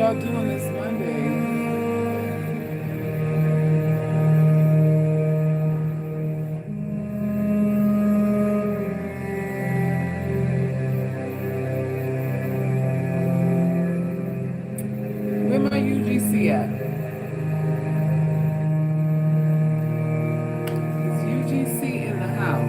y'all doing this Monday? Where my UGC at? Is UGC in the house?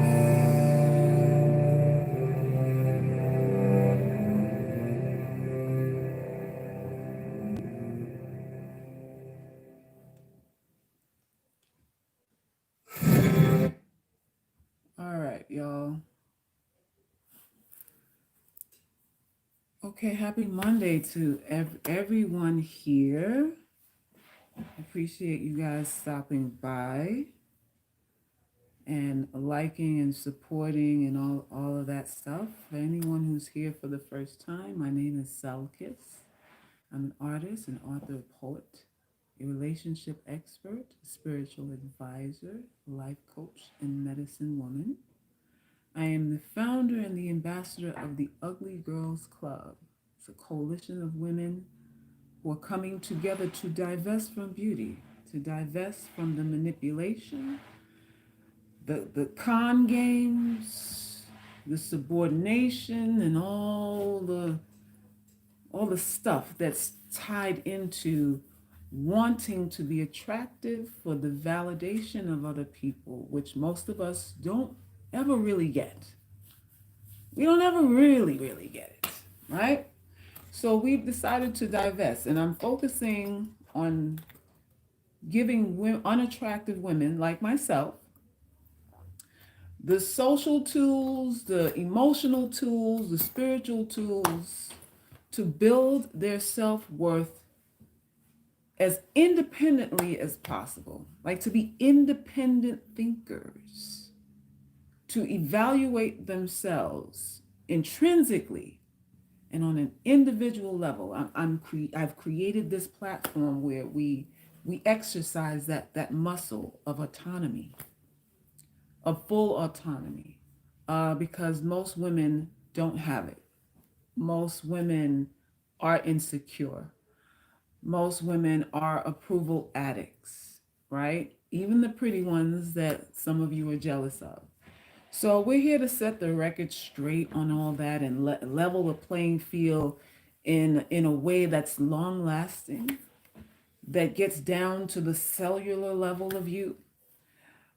All right, y'all. Okay, happy Monday to everyone here. Appreciate you guys stopping by and liking and supporting and all of that stuff. For anyone who's here for the first time, my name is Salkis. I'm an artist, an author, poet, a relationship expert, a spiritual advisor, life coach, and medicine woman. I am the founder and the ambassador of the Ugly Girls Club. It's a coalition of women who are coming together to divest from beauty, to divest from the manipulation, the con games, the subordination, and all the stuff that's tied into wanting to be attractive for the validation of other people, which most of us don't ever really get. We don't ever really get it, right? So we've decided to divest, and I'm focusing on giving unattractive women like myself the social tools, the emotional tools, the spiritual tools to build their self-worth as independently as possible, like to be independent thinkers, to evaluate themselves intrinsically and on an individual level. I've created this platform where we exercise that muscle of autonomy, of full autonomy, because most women don't have it. Most women are insecure. Most women are approval addicts, right? Even the pretty ones that some of you are jealous of. So we're here to set the record straight on all that and level the playing field in a way that's long lasting, that gets down to the cellular level of you,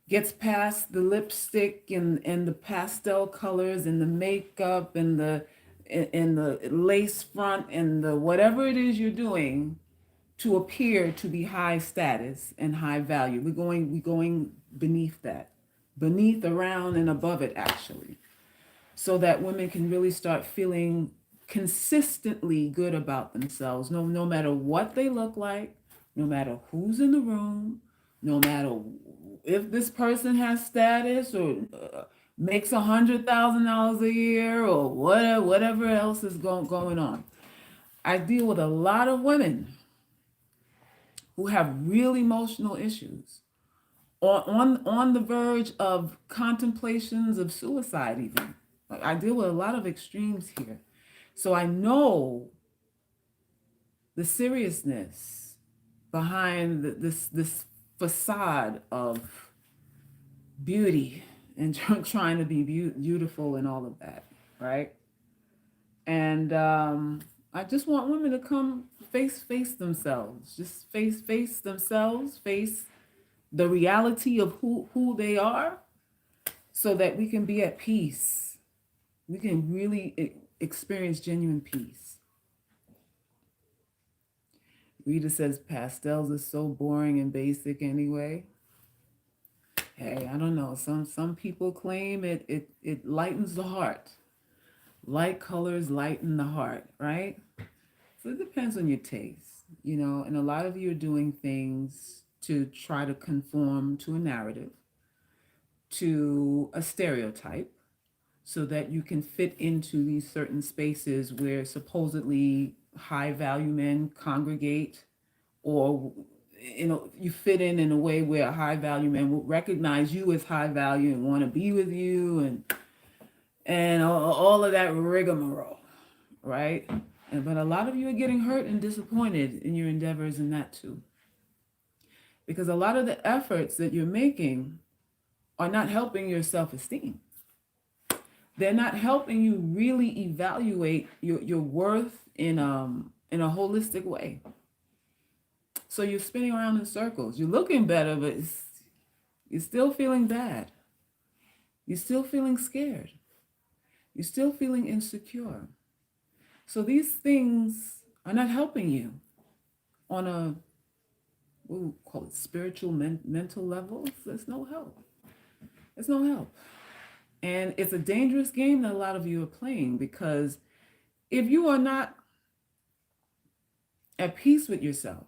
gets past the lipstick and the pastel colors and the makeup and the lace front and the whatever it is you're doing to appear to be high status and high value. We're going beneath that, beneath, around, and above it actually, so that women can really start feeling consistently good about themselves, no matter what they look like, no matter who's in the room, no matter if this person has status or makes $100,000 a year or whatever else is going on. I deal with a lot of women who have real emotional issues, on the verge of contemplations of suicide even. Like, I deal with a lot of extremes here. So I know the seriousness behind this facade of beauty and trying to be beautiful and all of that, right? And I just want women to come face themselves, just face themselves, face the reality of who they are, so that we can be at peace. We can really experience genuine peace. Rita says pastels are so boring and basic anyway. Hey, I don't know. Some people claim it lightens the heart. Light colors lighten the heart, right? So it depends on your taste, and a lot of you are doing things to try to conform to a narrative, to a stereotype, so that you can fit into these certain spaces where supposedly high value men congregate, or you fit in a way where a high value man will recognize you as high value and want to be with you, and all of that rigmarole, right? But a lot of you are getting hurt and disappointed in your endeavors in that too. Because a lot of the efforts that you're making are not helping your self-esteem. They're not helping you really evaluate your worth in a holistic way. So you're spinning around in circles. You're looking better, but you're still feeling bad. You're still feeling scared. You're still feeling insecure. So these things are not helping you on a, what we call it, spiritual, mental level. There's no help. There's no help. And it's a dangerous game that a lot of you are playing, because if you are not at peace with yourself,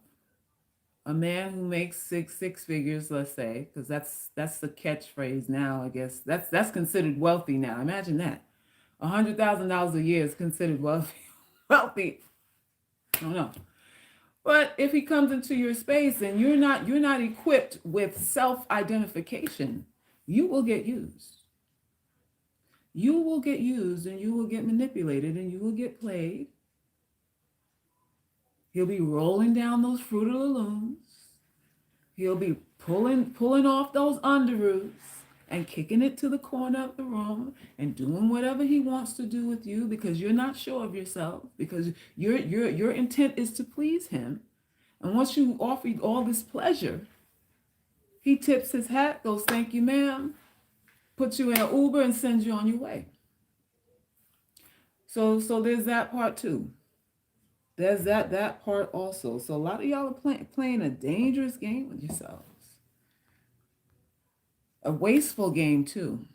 a man who makes six figures, let's say, because that's the catchphrase now, I guess. That's considered wealthy now. Imagine that. $100,000 a year is considered wealthy. Wealthy. I don't know. But if he comes into your space and you're not equipped with self-identification, you will get used. You will get used, and you will get manipulated, and you will get played. He'll be rolling down those Fruit of the Looms. He'll be pulling off those underoos and kicking it to the corner of the room and doing whatever he wants to do with you, because you're not sure of yourself, because your intent is to please him. And once you offer all this pleasure, he tips his hat, goes, "Thank you, ma'am," puts you in an Uber and sends you on your way. So there's that part too. There's that part also. So a lot of y'all are playing a dangerous game with yourselves. A wasteful game too.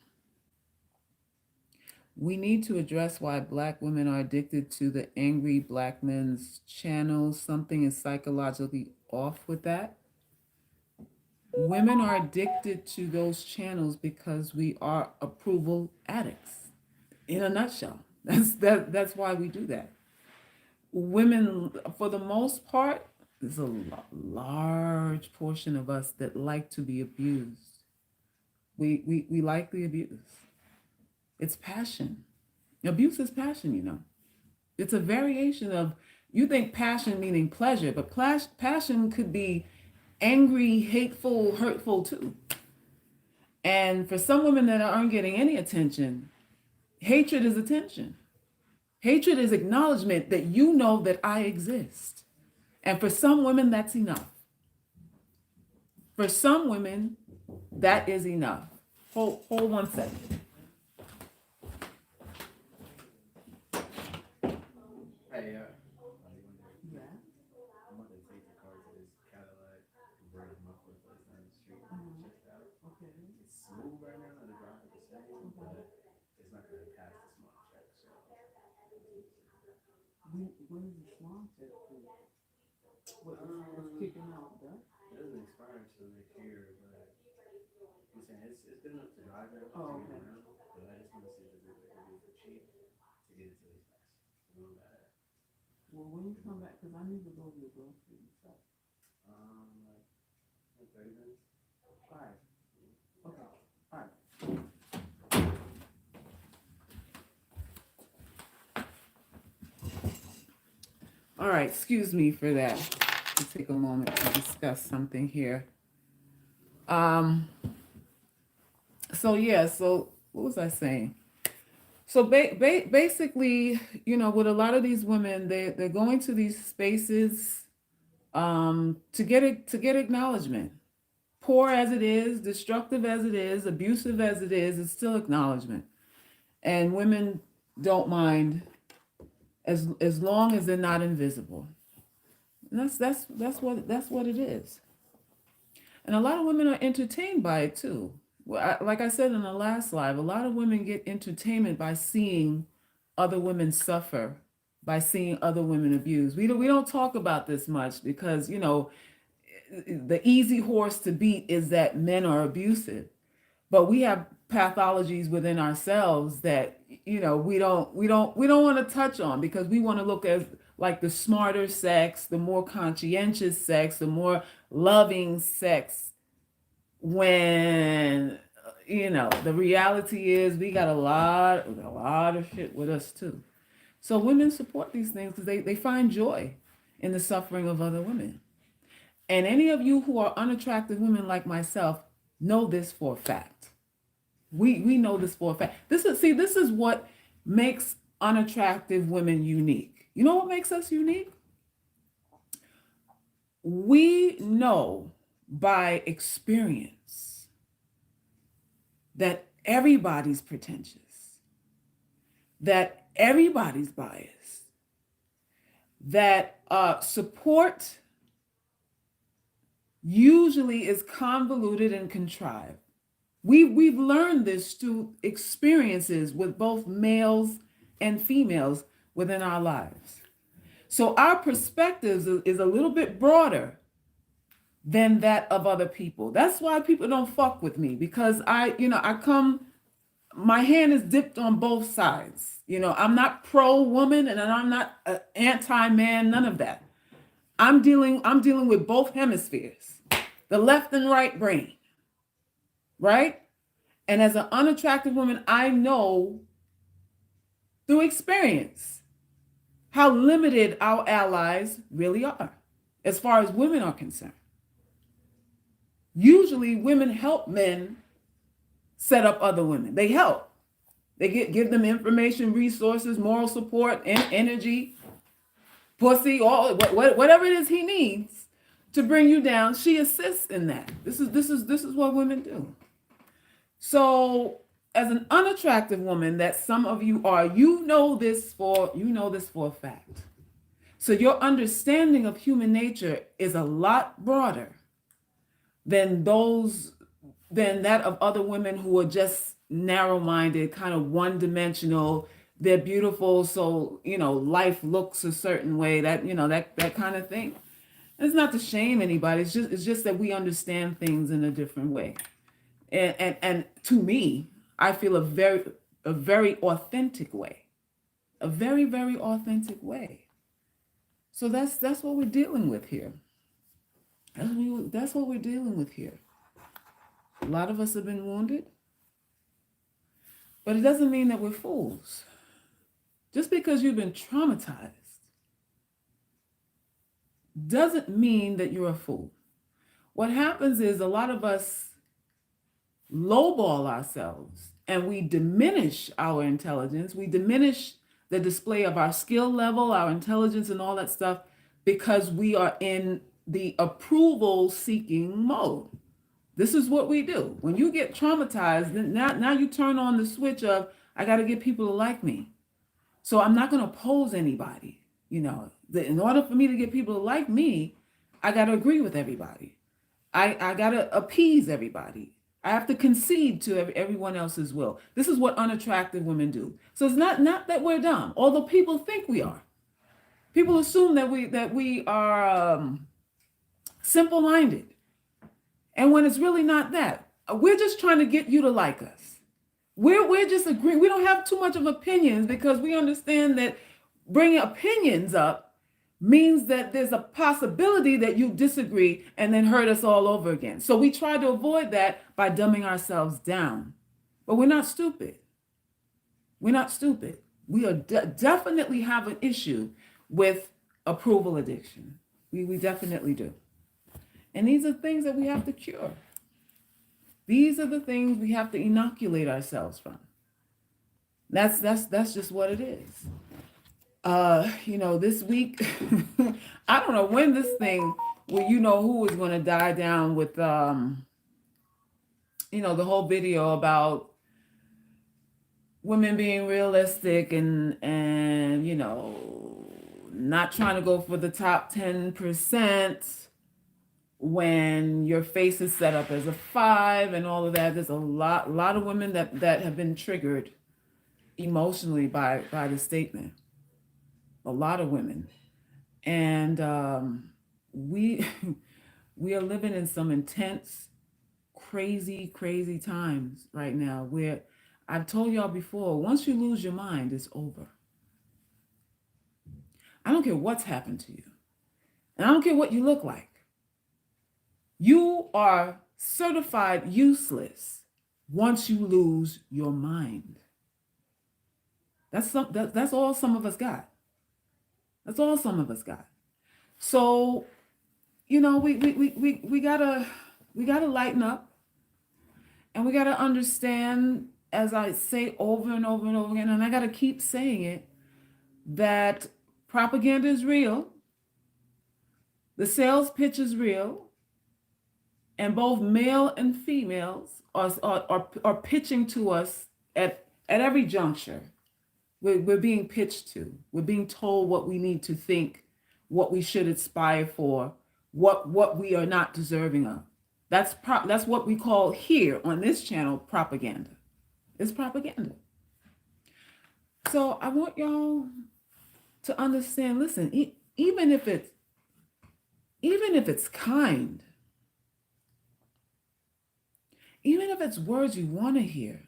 We need to address why Black women are addicted to the angry Black men's channels. Something is psychologically off with that. Women are addicted to those channels because we are approval addicts. In a nutshell, that's why we do that. Women, for the most part, there's a large portion of us that like to be abused. We like the abuse. It's passion. Abuse is passion, you know. It's a variation of, you think passion meaning pleasure, but passion could be angry, hateful, hurtful too. And for some women that aren't getting any attention, hatred is attention. Hatred is acknowledgement that you know that I exist. And for some women, that's enough. For some women, that is enough. Hold 1 second. Hey, Yeah. I'm about to take the car to this Cadillac convertible muffler place down the street. Check it out. Okay. It's smooth right now, the drive is saying, but it's not going to pass the small check. So When is the small check for? What's kicking out, though? it doesn't expire until next year, but I'm saying it's good enough to drive now, Oh, to get okay. around. But I just want to see if there's anything I can do for cheap to get it to these guys. You know that. Well, when you come back, because I need to go to the grocery and stuff. Like 30 minutes. All right. Okay. All right. All right. Excuse me for that. To take a moment to discuss something here. So yeah. So what was I saying? So basically, you know, with a lot of these women, they're going to these spaces to get acknowledgement. Poor as it is, destructive as it is, abusive as it is, it's still acknowledgement. And women don't mind as long as they're not invisible. And that's what it is. And a lot of women are entertained by it too. Well, like I said in the last live, a lot of women get entertainment by seeing other women suffer, by seeing other women abused. We don't talk about this much because, you know, the easy horse to beat is that men are abusive. But we have pathologies within ourselves that, you know, we don't want to touch on, because we want to look as like the smarter sex, the more conscientious sex, the more loving sex, when, you know, the reality is we got a lot of shit with us too. So women support these things because they find joy in the suffering of other women. And any of you who are unattractive women like myself know this for a fact. We know this for a fact. This is what makes unattractive women unique. You know what makes us unique? We know by experience that everybody's pretentious, that everybody's biased, that support usually is convoluted and contrived. We've learned this through experiences with both males and females within our lives. So our perspectives is a little bit broader than that of other people. That's why people don't fuck with me, because my hand is dipped on both sides. I'm not pro woman and I'm not anti man, none of that. I'm dealing with both hemispheres, the left and right brain, right? And as an unattractive woman, I know through experience how limited our allies really are as far as women are concerned. Usually women help men set up other women. They help. They give them information, resources, moral support, and energy, pussy, all whatever it is he needs to bring you down. She assists in that. This is what women do. So as an unattractive woman that some of you are, you know this for a fact. So your understanding of human nature is a lot broader than that of other women who are just narrow-minded, kind of one-dimensional. They're beautiful, so life looks a certain way, that kind of thing. It's not to shame anybody. It's just that we understand things in a different way. And to me, I feel a very authentic way, a very, very authentic way. So that's what we're dealing with here. That's what we're dealing with here. A lot of us have been wounded, but it doesn't mean that we're fools. Just because you've been traumatized doesn't mean that you're a fool. What happens is a lot of us lowball ourselves and we diminish our intelligence. We diminish the display of our skill level, our intelligence, and all that stuff because we are in the approval seeking mode. This is what we do. When you get traumatized, then now you turn on the switch of, I got to get people to like me. So I'm not going to oppose anybody. In order for me to get people to like me, I got to agree with everybody. I got to appease everybody. I have to concede to everyone else's will. This is what unattractive women do. So it's not that we're dumb, although people think we are. People assume that we are simple-minded. And when it's really not that, we're just trying to get you to like us. We're just agreeing. We don't have too much of opinions because we understand that bringing opinions up means that there's a possibility that you disagree and then hurt us all over again. So we try to avoid that by dumbing ourselves down. But we're not stupid. We're not stupid. We are definitely have an issue with approval addiction. We definitely do. And these are things that we have to cure. These are the things we have to inoculate ourselves from. That's just what it is. This week, I don't know when this thing, who is going to die down with, the whole video about women being realistic and not trying to go for the top 10% when your face is set up as a 5 and all of that. There's a lot of women that have been triggered emotionally by the statement. A lot of women. And we are living in some intense, crazy times right now where I've told y'all before, once you lose your mind, it's over. I don't care what's happened to you. And I don't care what you look like. You are certified useless once you lose your mind. That's all some of us got. That's all some of us got. So, we gotta lighten up, and we gotta understand, as I say over and over and over again, and I gotta keep saying it, that propaganda is real, the sales pitch is real, and both male and females are pitching to us at every juncture. We're being pitched to. We're being told what we need to think, what we should aspire for, what we are not deserving of. That's what we call here on this channel propaganda. It's propaganda. So I want y'all to understand. Listen, even if it's kind, even if it's words you want to hear,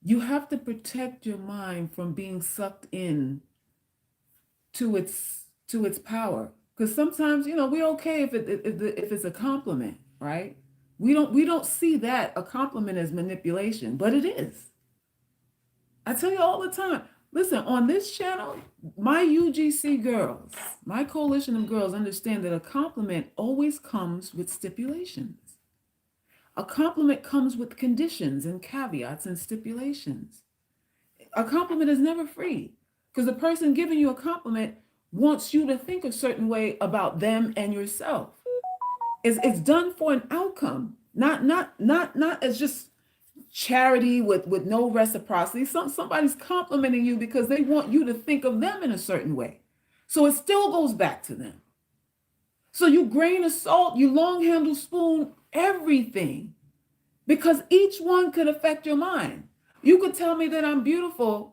you have to protect your mind from being sucked in to its power. Because sometimes, we're okay if it's a compliment, right? We don't see that a compliment as manipulation, but it is. I tell you all the time. Listen, on this channel, my UGC girls, my coalition of girls understand that a compliment always comes with stipulations. A compliment comes with conditions and caveats and stipulations. A compliment is never free, because the person giving you a compliment wants you to think a certain way about them and yourself. It's done for an outcome, not as just charity with no reciprocity. Somebody's complimenting you because they want you to think of them in a certain way. So it still goes back to them. So you grain of salt, you long handle spoon, everything, because each one could affect your mind. You could tell me that I'm beautiful,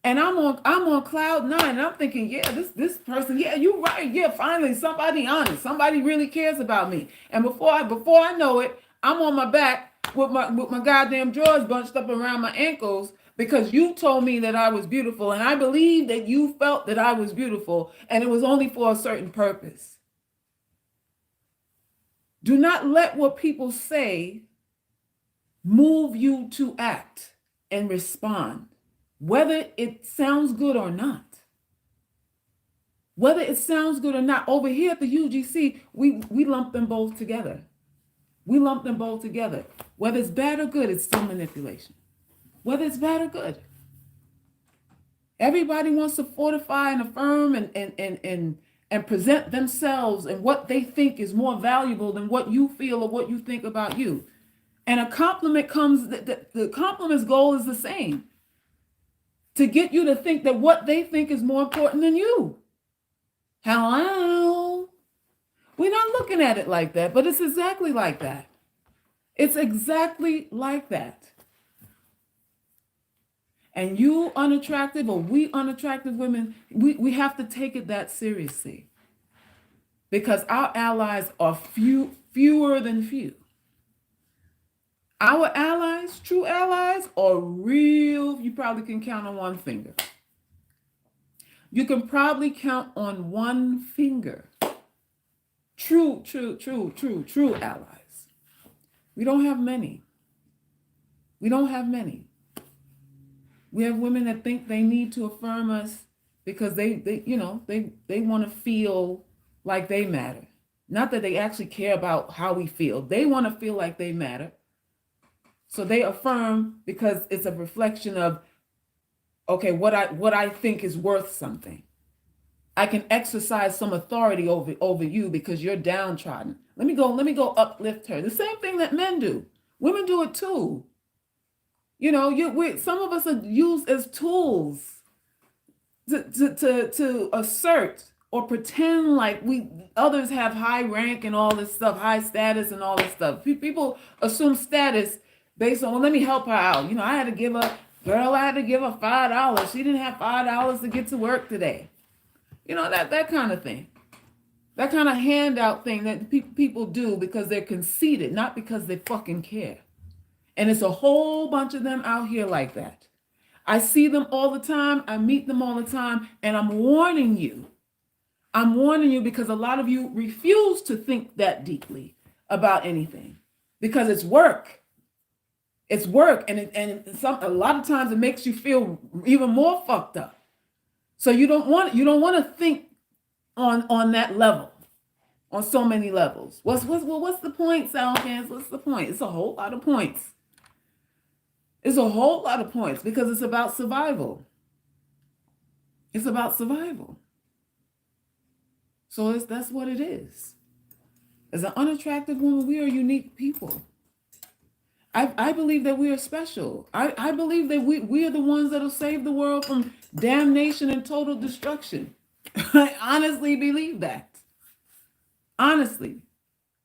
and I'm on cloud nine, and I'm thinking, yeah, this person, yeah, you're right, yeah, finally somebody honest, somebody really cares about me. And before I know it, I'm on my back with my goddamn drawers bunched up around my ankles, because you told me that I was beautiful, and I believe that you felt that I was beautiful, and it was only for a certain purpose. Do not let what people say move you to act and respond, whether it sounds good or not. Whether it sounds good or not. Over here at the UGC, we lump them both together. We lump them both together. Whether it's bad or good, it's still manipulation. Whether it's bad or good. Everybody wants to fortify and affirm and present themselves and what they think is more valuable than what you feel or what you think about you. And a compliment comes, the compliment's goal is the same: to get you to think that what they think is more important than you. Hello? We're not looking at it like that, but it's exactly like that. It's exactly like that. And you unattractive, or we unattractive women, we have to take it that seriously, because our allies are fewer than few. Our allies, true allies, are real. You probably can count on one finger. You can probably count on one finger. True allies. We don't have many. We don't have many. We have women that think they need to affirm us because they want to feel like they matter. Not that they actually care about how we feel. They want to feel like they matter. So they affirm because it's a reflection of, okay, what I think is worth something. I can exercise some authority over you because you're downtrodden. Let me go uplift her. The same thing that men do. Women do it too. Some of us are used as tools to assert or pretend like others have high rank and all this stuff, high status and all this stuff. People assume status based on, well, let me help her out. I had to give her $5. She didn't have $5 to get to work today. That kind of thing. That kind of handout thing that people do because they're conceited, not because they fucking care. And it's a whole bunch of them out here like that. I see them all the time. I meet them all the time. And I'm warning you. I'm warning you because a lot of you refuse to think that deeply about anything because it's work. It's work, and a lot of times it makes you feel even more fucked up. So you don't want to think on that level, on so many levels. What's the point, Soundcans? What's the point? It's a whole lot of points. It's a whole lot of points because it's about survival. It's about survival. So that's what it is. As an unattractive woman, we are unique people. I believe that we are special. I believe that we are the ones that'll save the world from damnation and total destruction. I honestly believe that. Honestly.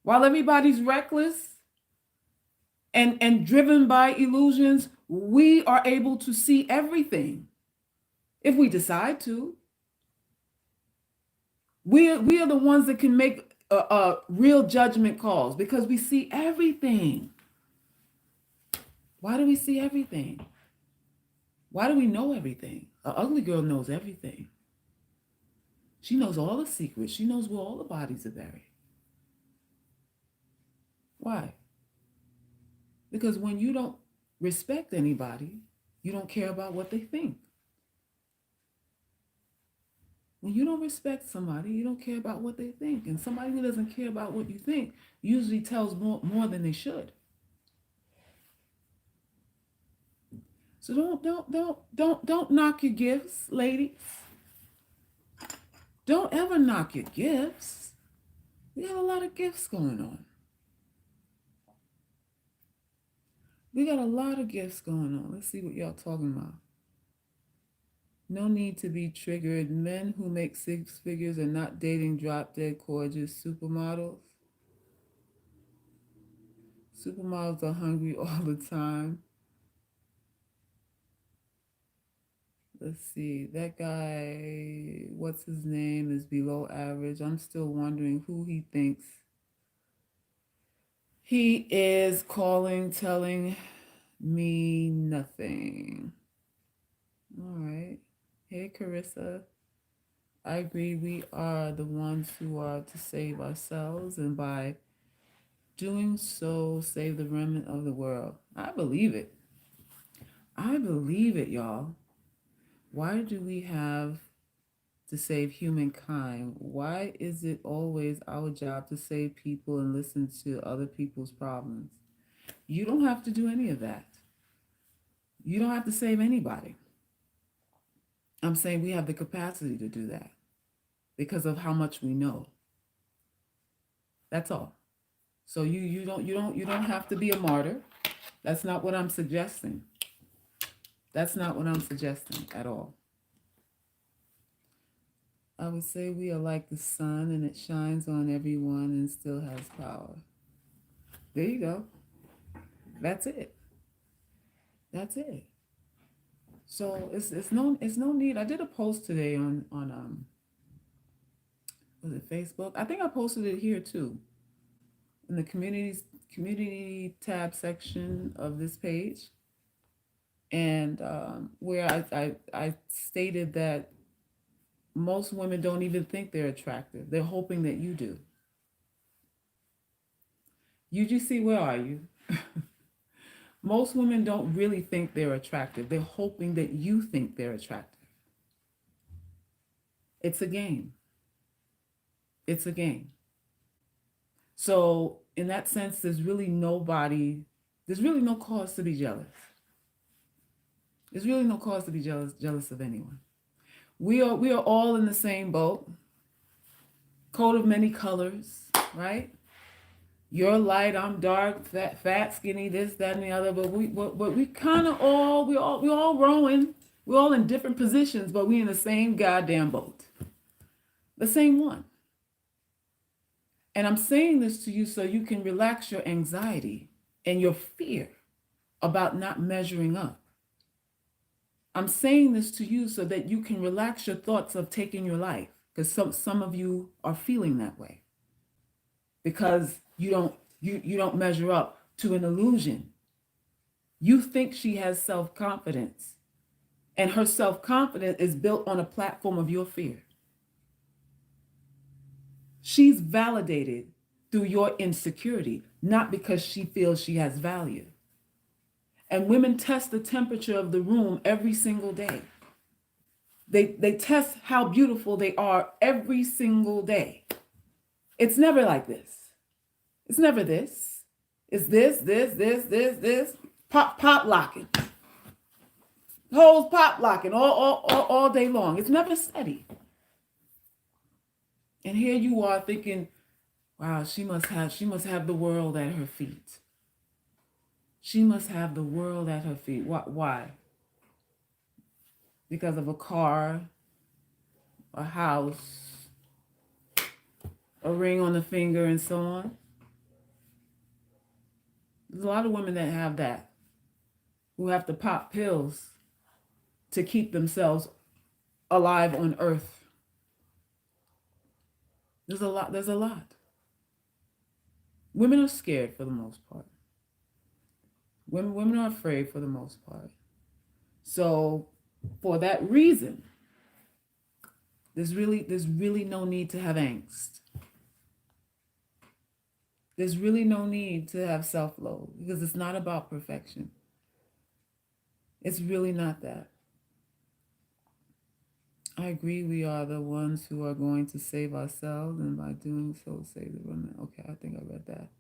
While everybody's reckless and driven by illusions, we are able to see everything if we decide to. We are the ones that can make real judgment calls because we see everything. Why do we see everything? Why do we know everything? An ugly girl knows everything. She knows all the secrets. She knows where all the bodies are buried. Why? Because when you don't respect anybody, you don't care about what they think. When you don't respect somebody, you don't care about what they think. And somebody who doesn't care about what you think usually tells more than they should. So don't knock your gifts, ladies. Don't ever knock your gifts. We got a lot of gifts going on. We got a lot of gifts going on. Let's see what y'all talking about. No need to be triggered. Men who make six figures are not dating drop dead gorgeous supermodels. Supermodels are hungry all the time. Let's see. That guy, what's his name, is below average. I'm still wondering who he thinks he is calling, telling me nothing. All right. Hey, Carissa. I agree. We are the ones who are to save ourselves, and by doing so, save the remnant of the world. I believe it. I believe it, y'all. Why do we have to save humankind? Why is it always our job to save people and listen to other people's problems? You don't have to do any of that. You don't have to save anybody. I'm saying we have the capacity to do that because of how much we know. That's all. So you don't have to be a martyr. That's not what I'm suggesting. That's not what I'm suggesting at all. I would say we are like the sun and it shines on everyone and still has power. There you go. That's it. That's it. So it's no need. I did a post today on was it Facebook? I think I posted it here too. In the community tab section of this page. And where I stated that most women don't even think they're attractive. They're hoping that you do. UGC, where are you? Most women don't really think they're attractive. They're hoping that you think they're attractive. It's a game. It's a game. So in that sense, there's really no cause to be jealous. There's really no cause to be jealous of anyone. We are all in the same boat. Coat of many colors, right? You're light, I'm dark, fat, skinny, this, that, and the other. But we kind of we all rowing. We're all in different positions, but we in the same goddamn boat. The same one. And I'm saying this to you so you can relax your anxiety and your fear about not measuring up. I'm saying this to you so that you can relax your thoughts of taking your life, because some of you are feeling that way because you don't measure up to an illusion. You think she has self-confidence, and her self-confidence is built on a platform of your fear. She's validated through your insecurity, not because she feels she has value. And women test the temperature of the room every single day. They test how beautiful they are every single day. It's never like this. It's never this. It's this. Pop locking. Holes pop locking all day long. It's never steady. And here you are thinking, wow, she must have the world at her feet. She must have the world at her feet. Why? Because of a car, a house, a ring on the finger, and so on. There's a lot of women that have that, who have to pop pills to keep themselves alive on earth. There's a lot. Women are scared for the most part. Women are afraid for the most part. So for that reason, there's really no need to have angst. There's really no need to have self-loathe, because it's not about perfection. It's really not that. I agree, we are the ones who are going to save ourselves, and by doing so, save the women. Okay, I think I read that.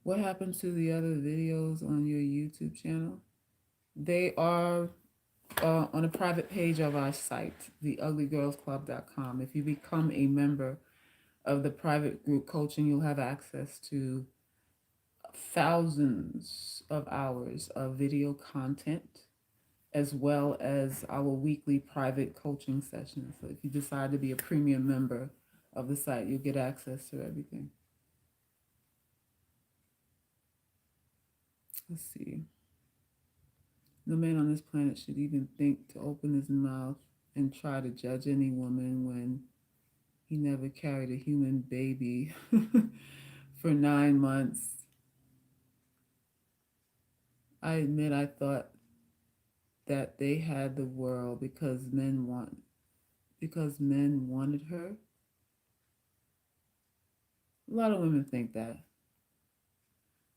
What happened to the other videos on your YouTube channel? They are on a private page of our site, theuglygirlsclub.com. If you become a member of the private group coaching, you'll have access to thousands of hours of video content, as well as our weekly private coaching sessions. So if you decide to be a premium member of the site, you'll get access to everything. Let's see. No man on this planet should even think to open his mouth and try to judge any woman when he never carried a human baby for 9 months. I admit I thought that they had the world because men wanted her. A lot of women think that.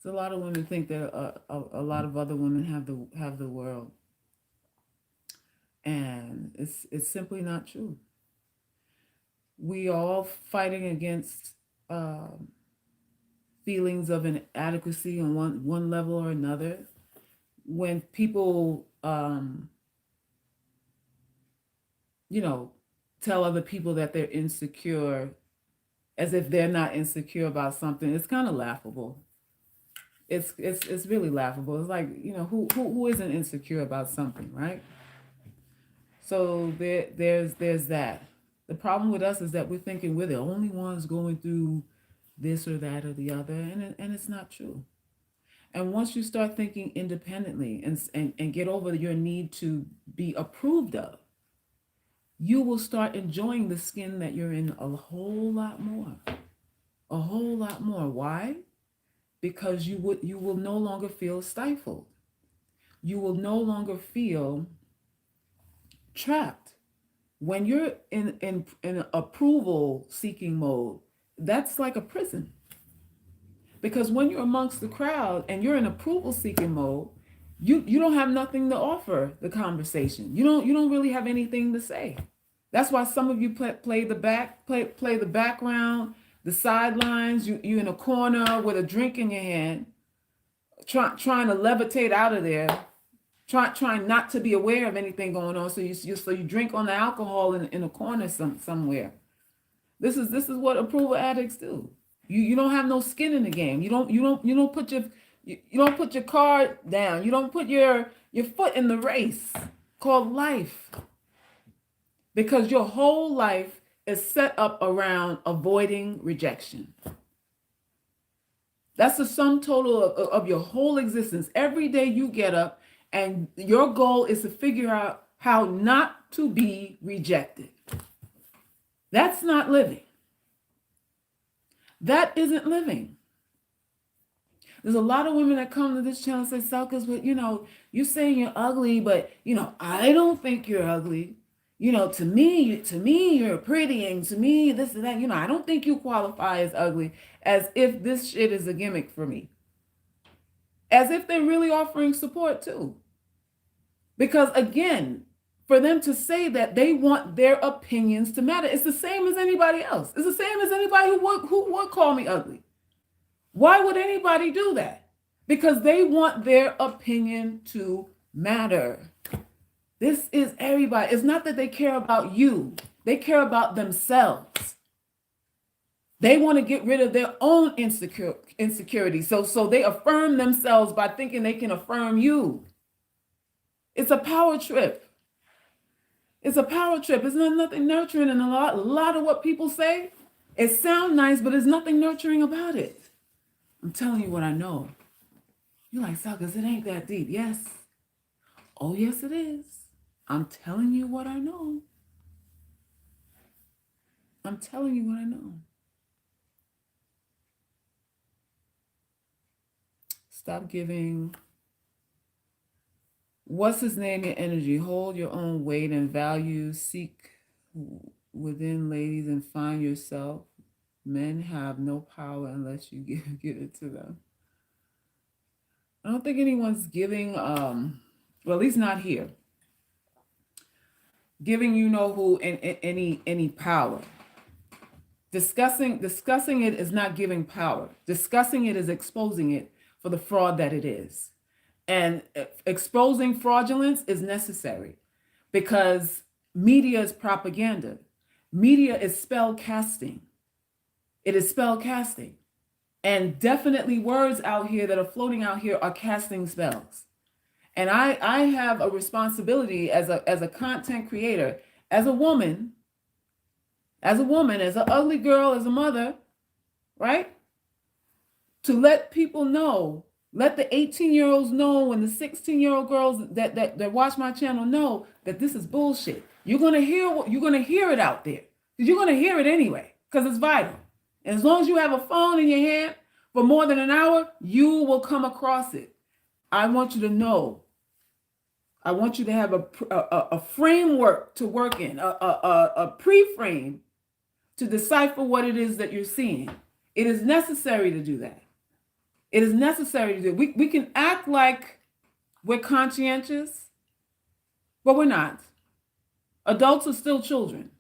So a lot of women think that a lot of other women have the world, and it's simply not true. We are all fighting against feelings of inadequacy on one level or another. When people, tell other people that they're insecure, as if they're not insecure about something, it's kind of laughable. It's really laughable. It's like, who isn't insecure about something, right? So there's that. The problem with us is that we're thinking we're the only ones going through this or that or the other, and it's not true. And once you start thinking independently and get over your need to be approved of, you will start enjoying the skin that you're in a whole lot more. A whole lot more. Why? Because you will no longer feel stifled. You will no longer feel trapped. When you're in approval seeking mode, that's like a prison. Because when you're amongst the crowd and you're in approval seeking mode, you don't have nothing to offer the conversation. You don't really have anything to say. That's why some of you play the background, the sidelines. You in a corner with a drink in your hand, trying to levitate out of there, trying not to be aware of anything going on. So you drink on the alcohol in a corner somewhere. This is what approval addicts do. You don't have no skin in the game. You don't put your card down. You don't put your foot in the race called life. Because your whole life is set up around avoiding rejection. That's the sum total of your whole existence. Every day you get up and your goal is to figure out how not to be rejected. That's not living. That isn't living. There's a lot of women that come to this channel and say, Selkis, but you're saying you're ugly, but I don't think you're ugly. To me, you're pretty, and to me, this and that. I don't think you qualify as ugly, as if this shit is a gimmick for me. as if they're really offering support too. Because again, for them to say that they want their opinions to matter, it's the same as anybody else. It's the same as anybody who would call me ugly. Why would anybody do that? Because they want their opinion to matter. This is everybody. It's not that they care about you. They care about themselves. They want to get rid of their own insecurity. So they affirm themselves by thinking they can affirm you. It's a power trip. It's a power trip. It's nothing nurturing in a lot of what people say. It sounds nice, but there's nothing nurturing about it. I'm telling you what I know. You're like, suckers, it ain't that deep. Yes. Oh, yes, it is. I'm telling you what I know. I'm telling you what I know. Stop giving, what's his name, your energy. Hold your own weight and value. Seek within, ladies, and find yourself. Men have no power unless you give it to them. I don't think anyone's giving, well, at least not here, giving you know who any power. Discussing it is not giving power. Discussing it is exposing it for the fraud that it is. And exposing fraudulence is necessary because media is propaganda. Media is spell casting. It is spell casting. And definitely words out here that are floating out here are casting spells. And I have a responsibility as a content creator, as a woman, as an ugly girl, as a mother, right? To let people know, let the 18-year-olds know and the 16-year-old girls that watch my channel know that this is bullshit. You're gonna hear it out there. You're gonna hear it anyway, because it's vital. And as long as you have a phone in your hand for more than an hour, you will come across it. I want you to know. I want you to have a framework to work in, a pre-frame to decipher what it is that you're seeing. It is necessary to do that. It is necessary to do. We can act like we're conscientious, but we're not. Adults are still children.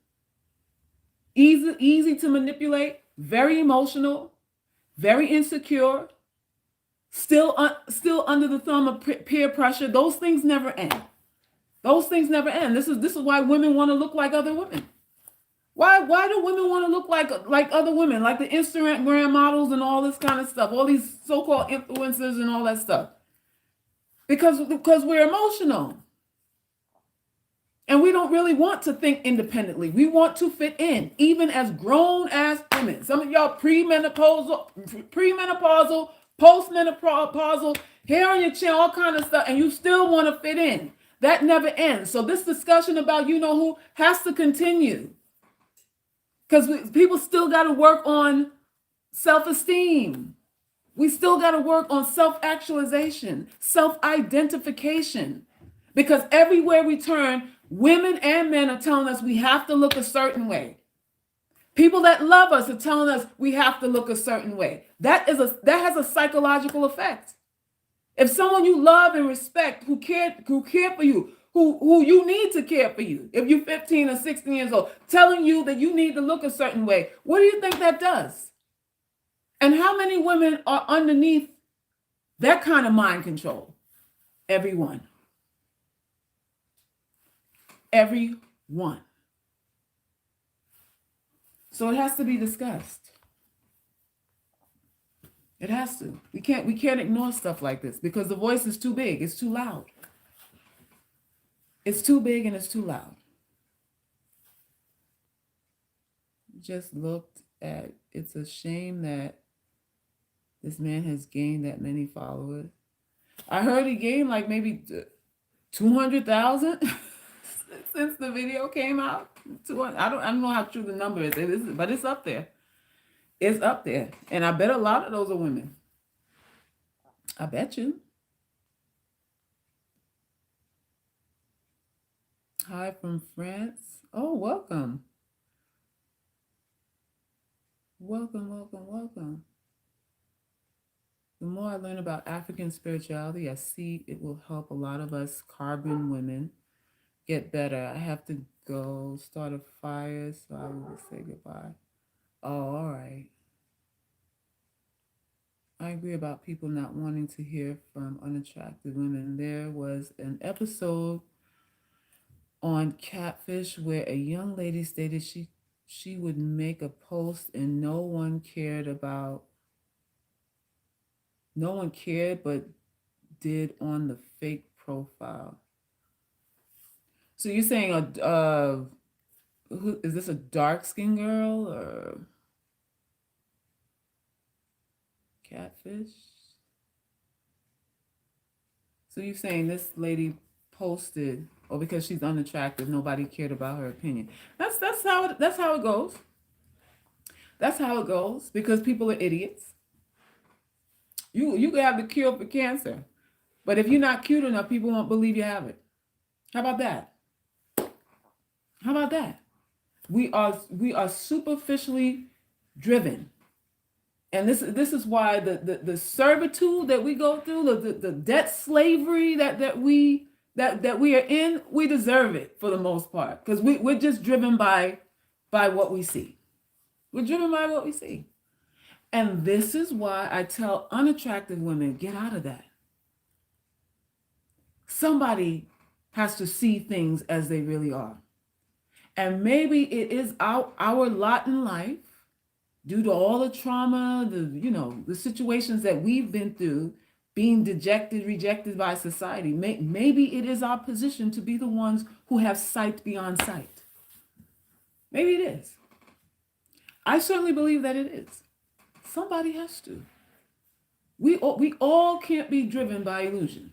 Easy to manipulate, very emotional, very insecure, still under the thumb of peer pressure. Those things never end. Those things never end. This is why women want to look like other women. Why do women want to look like other women, like the Instagram models and all this kind of stuff, all these so-called influencers and all that stuff? Because we're emotional. And we don't really want to think independently. We want to fit in, even as grown-ass women. Some of y'all premenopausal, postmenopausal, hair on your chin, all kind of stuff, and you still want to fit in. That never ends. So this discussion about you know who has to continue. Because people still got to work on self-esteem. We still got to work on self-actualization, self-identification. Because everywhere we turn, women and men are telling us we have to look a certain way. People that love us are telling us we have to look a certain way. That has a psychological effect. If someone you love and respect, who care for you, who you need to care for you, if you're 15 or 16 years old, telling you that you need to look a certain way, what do you think that does? And how many women are underneath that kind of mind control? Everyone. Everyone. So it has to be discussed. It has to. We can't ignore stuff like this because the voice is too big. It's too loud. It's too big and it's too loud. Just looked at, it's a shame that this man has gained that many followers. I heard he gained like maybe 200,000 since the video came out. I don't know how true the number is, but it's up there. It's up there. And I bet a lot of those are women. I bet you. Hi from France. Oh, welcome. Welcome. The more I learn about African spirituality, I see it will help a lot of us carbon women get better. I have to go start a fire, so I will say goodbye. Oh, all right. I agree about people not wanting to hear from unattractive women. There was an episode on Catfish where a young lady stated she would make a post and no one cared but did on the fake profile. So you're saying who is this, a dark skinned girl or Catfish? So you're saying this lady posted, or because she's unattractive, nobody cared about her opinion. That's how it goes. That's how it goes because people are idiots. You can have the cure for cancer, but if you're not cute enough, people won't believe you have it. How about that? How about that? We are superficially driven. And this is why the servitude that we go through, the debt slavery that we are in, we deserve it for the most part. Because we're just driven by what we see. We're driven by what we see. And this is why I tell unattractive women, get out of that. Somebody has to see things as they really are. And maybe it is our lot in life, due to all the trauma, the situations that we've been through, being dejected, rejected by society. Maybe it is our position to be the ones who have sight beyond sight. Maybe it is. I certainly believe that it is. Somebody has to. We all can't be driven by illusion.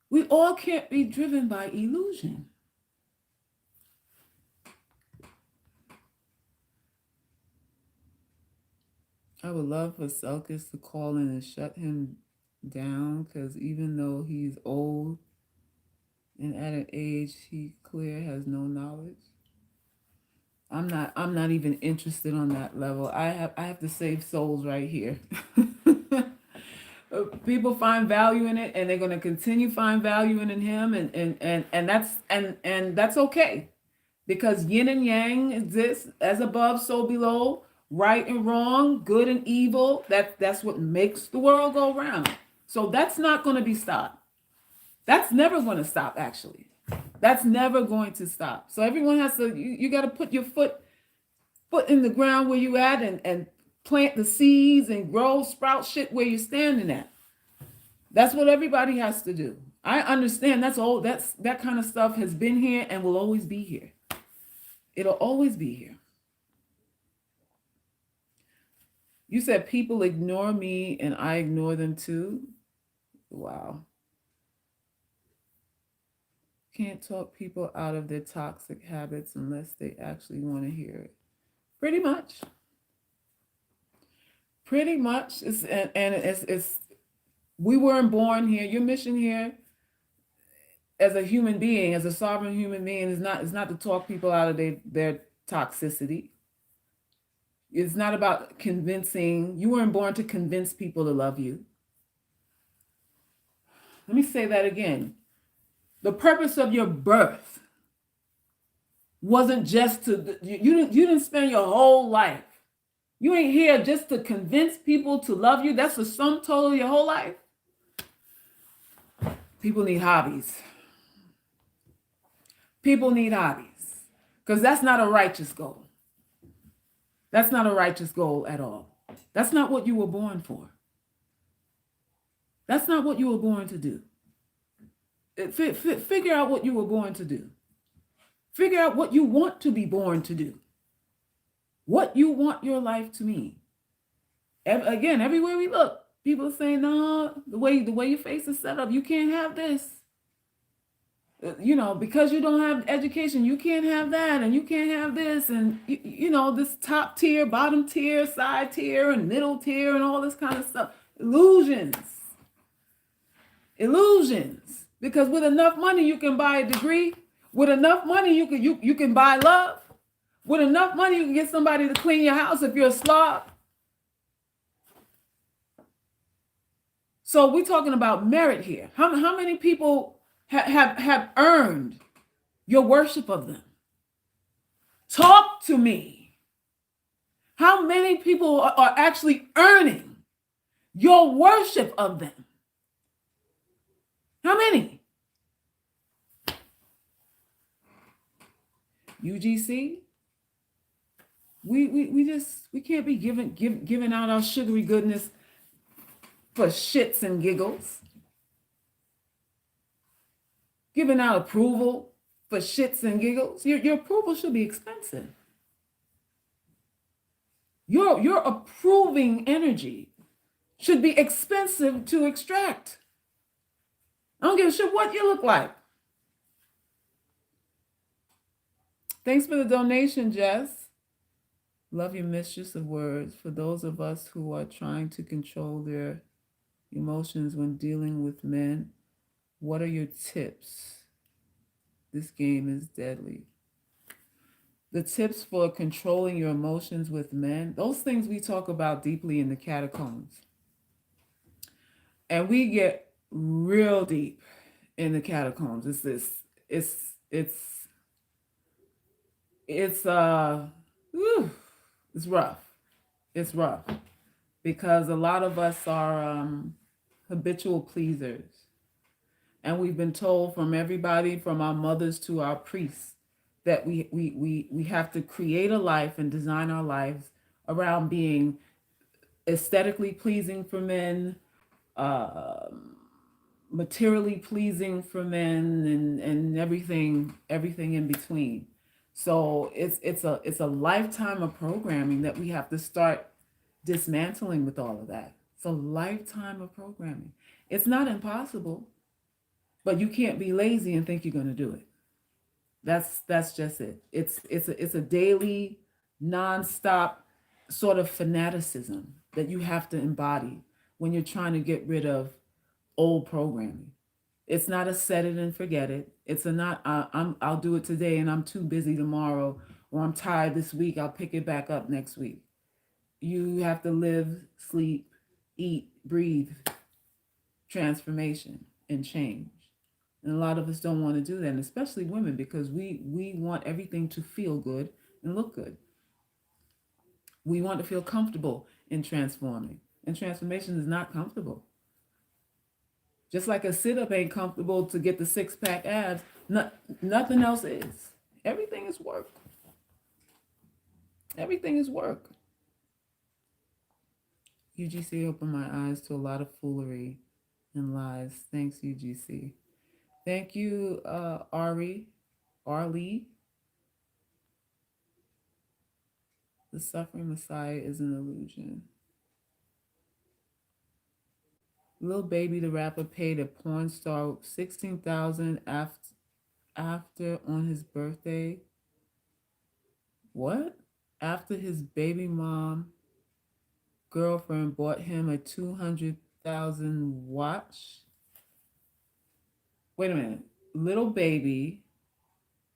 We all can't be driven by illusion. I would love for Selkis to call in and shut him down, because even though he's old and at an age he clear has no knowledge. I'm not even interested on that level. I have to save souls right here. People find value in it, and they're going to continue find value in him, and that's okay, because yin and yang exists, as above so below, right and wrong, good and evil. That's what makes the world go round. So that's not going to be stopped. That's never going to stop, actually. That's never going to stop. So everyone has to, you got to put your foot in the ground where you at, and plant the seeds and sprout shit where you're standing at. That's what everybody has to do. I understand that kind of stuff has been here and will always be here. It'll always be here. You said people ignore me and I ignore them too. Wow. Can't talk people out of their toxic habits unless they actually want to hear it. Pretty much. It's we weren't born here. Your mission here as a human being, as a sovereign human being, is not to talk people out of their toxicity. It's not about convincing. You weren't born to convince people to love you. Let me say that again. The purpose of your birth wasn't just to, you didn't spend your whole life. You ain't here just to convince people to love you. That's the sum total of your whole life. People need hobbies. People need hobbies. Because that's not a righteous goal. That's not a righteous goal at all. That's not what you were born for. That's not what you were born to do. Figure out what you were born to do. Figure out what you want to be born to do. What you want your life to mean. Again, everywhere we look, people are saying, no, the way your face is set up, you can't have this. Because you don't have education, you can't have that, and you can't have this, and this top tier, bottom tier, side tier, and middle tier, and all this kind of stuff. Illusions. Because with enough money, you can buy a degree. With enough money, you can buy love. With enough money, you can get somebody to clean your house if you're a slob. So we're talking about merit here. How many people have earned your worship of them? Talk to me. How many people are actually earning your worship of them? How many? UGC, we can't be giving out our sugary goodness for shits and giggles. Giving out approval for shits and giggles. Your approval should be expensive. Your approving energy should be expensive to extract. I don't give a shit what you look like. Thanks for the donation, Jess. Love your mistress of words. For those of us who are trying to control their emotions when dealing with men, what are your tips? This game is deadly. The tips for controlling your emotions with men, those things we talk about deeply in the catacombs. And we get real deep in the catacombs. It's rough. It's rough because a lot of us are habitual pleasers. And we've been told from everybody, from our mothers to our priests, that we have to create a life and design our lives around being aesthetically pleasing for men, materially pleasing for men, and everything in between. So it's a lifetime of programming that we have to start dismantling with all of that. It's a lifetime of programming. It's not impossible, but you can't be lazy and think you're going to do it. That's just it. It's a daily, nonstop sort of fanaticism that you have to embody when you're trying to get rid of old programming. It's not a set it and forget it. It's a not I'll do it today and I'm too busy tomorrow, or I'm tired this week, I'll pick it back up next week. You have to live, sleep, eat, breathe transformation and change. And a lot of us don't want to do that, and especially women, because we want everything to feel good and look good. We want to feel comfortable in transforming. And transformation is not comfortable. Just like a sit-up ain't comfortable to get the six-pack abs, nothing else is. Everything is work. Everything is work. UGC opened my eyes to a lot of foolery and lies. Thanks, UGC. Thank you, Arlie. The suffering Messiah is an illusion. Lil Baby the rapper paid a porn star $16,000 after on his birthday. What? After his baby mom girlfriend bought him a $200,000 watch. Wait a minute. Little Baby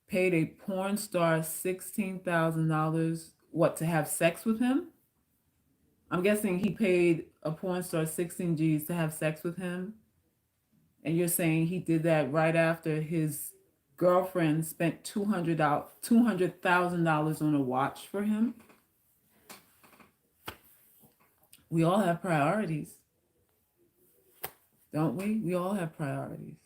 paid a porn star $16,000 what, to have sex with him? I'm guessing he paid a porn star 16 G's to have sex with him. And you're saying he did that right after his girlfriend spent $200,000 on a watch for him? We all have priorities, don't we? We all have priorities.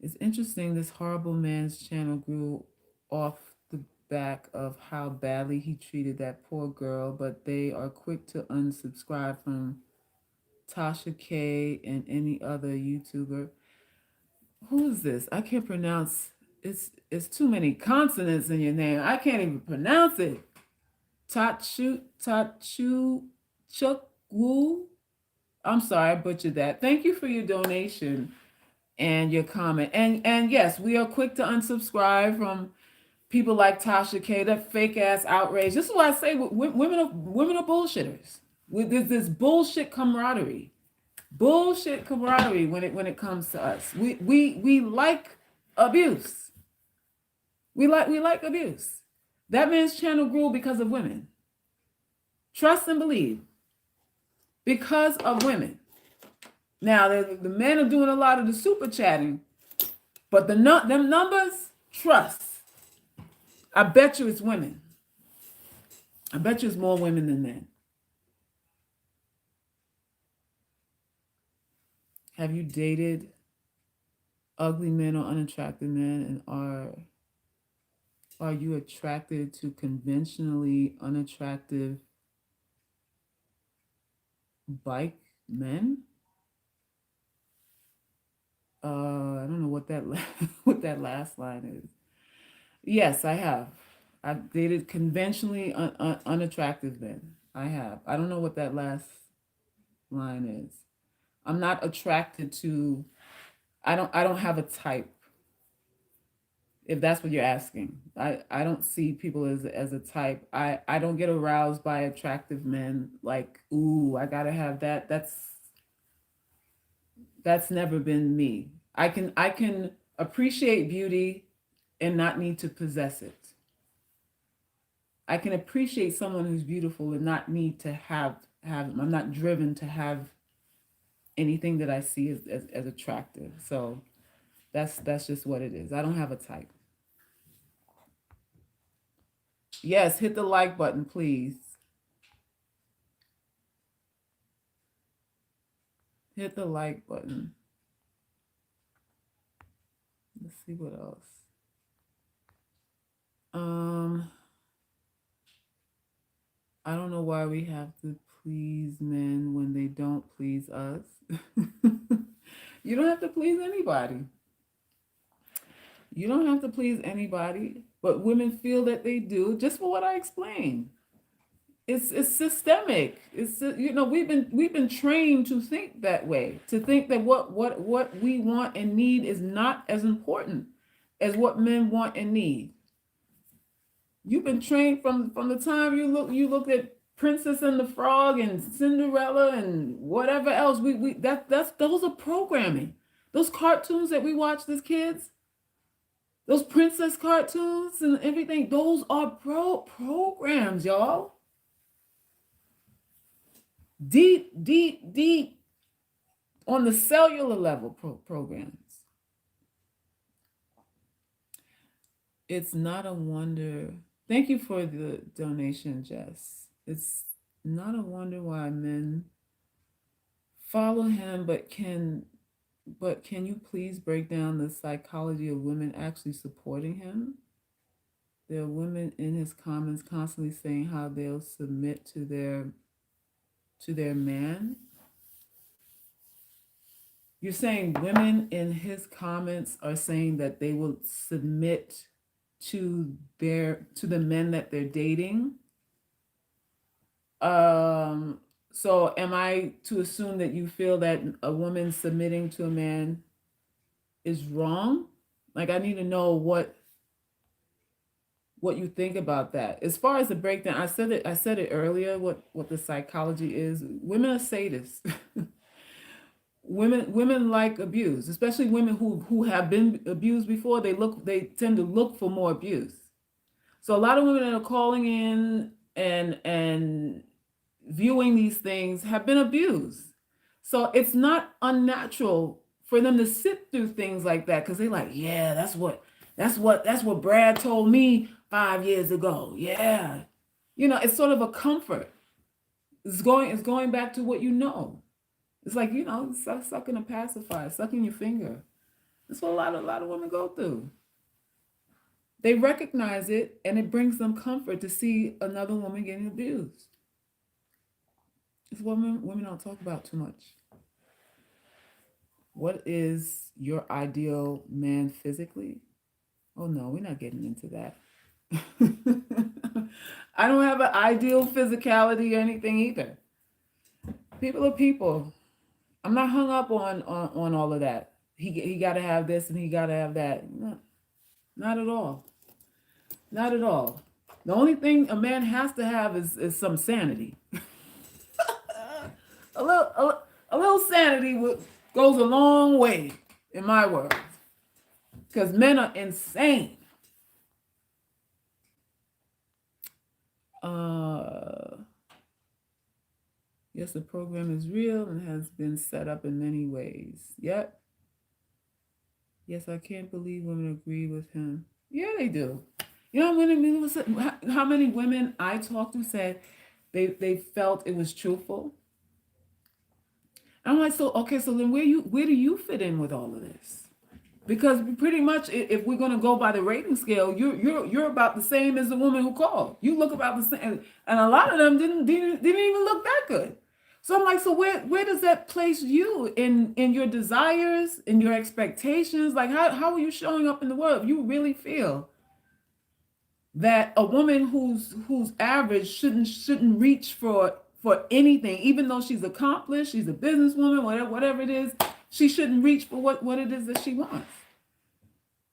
It's interesting, this horrible man's channel grew off the back of how badly he treated that poor girl, but they are quick to unsubscribe from Tasha K and any other YouTuber. Who is this? I can't pronounce. It's too many consonants in your name. I can't even pronounce it. Tachu Chukwu. I'm sorry, I butchered that. Thank you for your donation and your comment. And yes, we are quick to unsubscribe from people like Tasha K. That fake ass outrage. This is why I say women are bullshitters. With this bullshit camaraderie. Bullshit camaraderie when it comes to us. We like abuse. We like abuse. That man's channel grew because of women. Trust and believe. Because of women. Now the men are doing a lot of the super chatting, but them numbers, trust. I bet you it's women. I bet you it's more women than men. Have you dated ugly men or unattractive men, and are you attracted to conventionally unattractive bike men? I don't know what that what that last line is. Yes, I have. I've dated conventionally unattractive men. I have. I don't know what that last line is. I'm not attracted to. I don't have a type. If that's what you're asking, I don't see people as a type. I don't get aroused by attractive men. Like, ooh, I gotta have that. That's never been me. I can appreciate beauty and not need to possess it. I can appreciate someone who's beautiful and not need to have them. I'm not driven to have anything that I see as attractive. So that's just what it is. I don't have a type. Yes, hit the like button, please. Hit the like button. Let's see what else. Um, I don't know why we have to please men when they don't please us. You don't have to please anybody. You don't have to please anybody, but women feel that they do, just for what I explained. It's systemic. We've been trained to think that way, to think that what we want and need is not as important as what men want and need. You've been trained from the time you look at Princess and the Frog and Cinderella and whatever else. That's those are programming. Those cartoons that we watched as kids, those princess cartoons and everything, those are programs, y'all. Deep, deep, deep on the cellular level programs. It's not a wonder. Thank you for the donation, Jess. It's not a wonder why men follow him, but can you please break down the psychology of women actually supporting him? There are women in his comments constantly saying how they'll submit to their man. You're saying women in his comments are saying that they will submit to the men that they're dating. So am I to assume that you feel that a woman submitting to a man is wrong? Like, I need to know what you think about that. As far as the breakdown, I said it earlier what the psychology is. Women are sadists. Women like abuse, especially women who have been abused before. They tend to look for more abuse. So a lot of women that are calling in and viewing these things have been abused. So it's not unnatural for them to sit through things like that, because they're like, yeah, that's what Brad told me 5 years ago. Yeah. It's sort of a comfort. It's going back to what you know. It's like, sucking a pacifier, sucking your finger. That's what a lot of women go through. They recognize it, and it brings them comfort to see another woman getting abused. It's what women don't talk about too much. What is your ideal man physically? Oh no, we're not getting into that. I don't have an ideal physicality or anything either. People are people. I'm not hung up on all of that. He got to have this and he got to have that. No, not at all. Not at all. The only thing a man has to have is some sanity. A little sanity goes a long way in my world, because men are insane. Uh, Yes, the program is real and has been set up in many ways. Yep. Yes, I can't believe women agree with him. Yeah, they do. You know how many women I talked to said they felt it was truthful. I'm like, so okay, so then where do you fit in with all of this? Because pretty much, if we're gonna go by the rating scale, you're about the same as the woman who called. You look about the same, and a lot of them didn't even look that good. So I'm like, so where does that place you in your desires, in your expectations? Like how are you showing up in the world? If you really feel that a woman who's average shouldn't reach for anything, even though she's accomplished, she's a businesswoman, whatever it is, she shouldn't reach for what it is that she wants.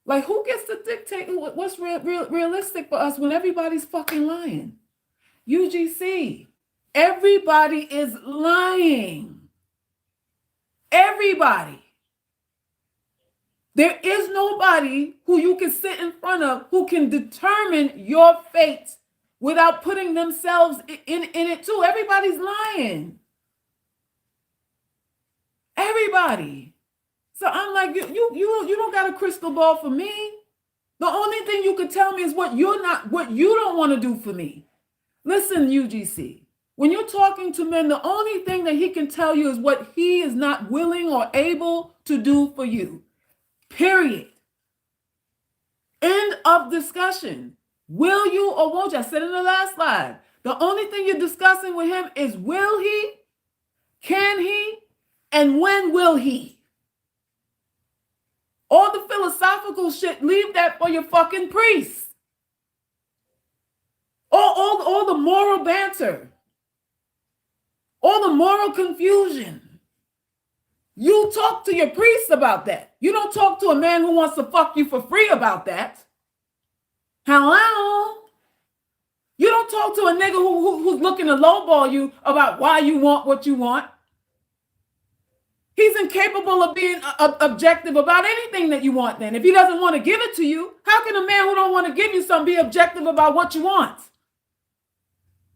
Like, who gets to dictate what's realistic for us when everybody's fucking lying? UGC, everybody is lying. Everybody. There is nobody who you can sit in front of who can determine your fate without putting themselves in it too. Everybody's lying. Everybody. So I'm like, you don't got a crystal ball for me. The only thing you could tell me is what you don't want to do for me. Listen, UGC, when you're talking to men, the only thing that he can tell you is what he is not willing or able to do for you. Period. End of discussion. Will you or won't you? I said in the last slide. The only thing you're discussing with him is will he, can he, and when will he? All the philosophical shit, leave that for your fucking priests. All the moral banter. All the moral confusion. You talk to your priest about that. You don't talk to a man who wants to fuck you for free about that. Hello? You don't talk to a nigga who's looking to lowball you about why you want what you want. He's incapable of being objective about anything that you want then. If he doesn't want to give it to you, how can a man who don't want to give you something be objective about what you want?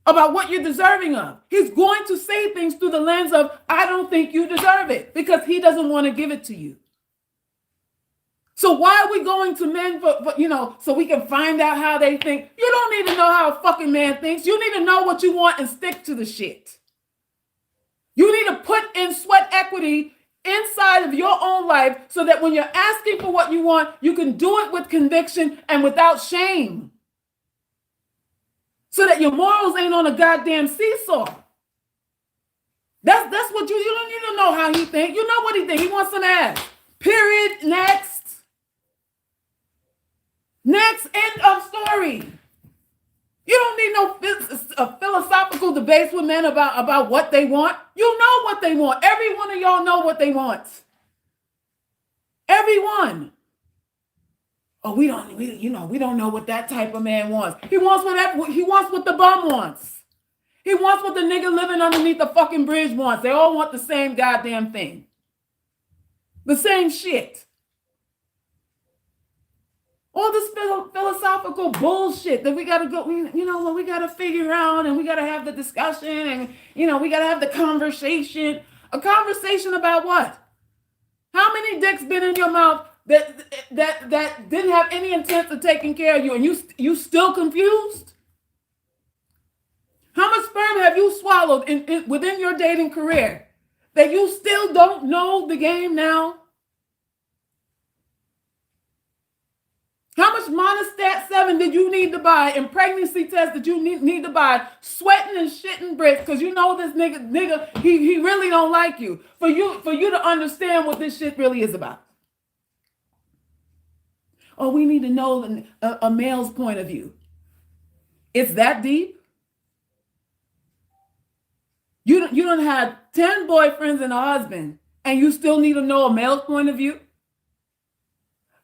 About what you're deserving of? He's going to say things through the lens of, I don't think you deserve it, because he doesn't want to give it to you. So why are we going to men so we can find out how they think? You don't need to know how a fucking man thinks. You need to know what you want and stick to the shit. You need to put in sweat equity inside of your own life so that when you're asking for what you want, you can do it with conviction and without shame. So that your morals ain't on a goddamn seesaw. That's what you don't need to know how he think. You know what he think. He wants some ass. Period. Next. Next. End of story. You don't need no philosophical debates with men about what they want. You know what they want. Every one of y'all know what they want. Everyone. Oh, we don't know what that type of man wants. He wants what the bum wants. He wants what the nigga living underneath the fucking bridge wants. They all want the same goddamn thing. The same shit. All this philosophical bullshit that we gotta go, we gotta figure out, and we gotta have the discussion, and we gotta have the conversation. A conversation about what? How many dicks been in your mouth that didn't have any intent of taking care of you, and you still confused? How much sperm have you swallowed within your dating career that you still don't know the game now? How much Monostat 7 did you need to buy and pregnancy tests did you need to buy, sweating and shitting bricks because you know this nigga, he really don't like you, for you to understand what this shit really is about? Oh, we need to know a male's point of view. It's that deep? You don't have 10 boyfriends and a husband, and you still need to know a male's point of view?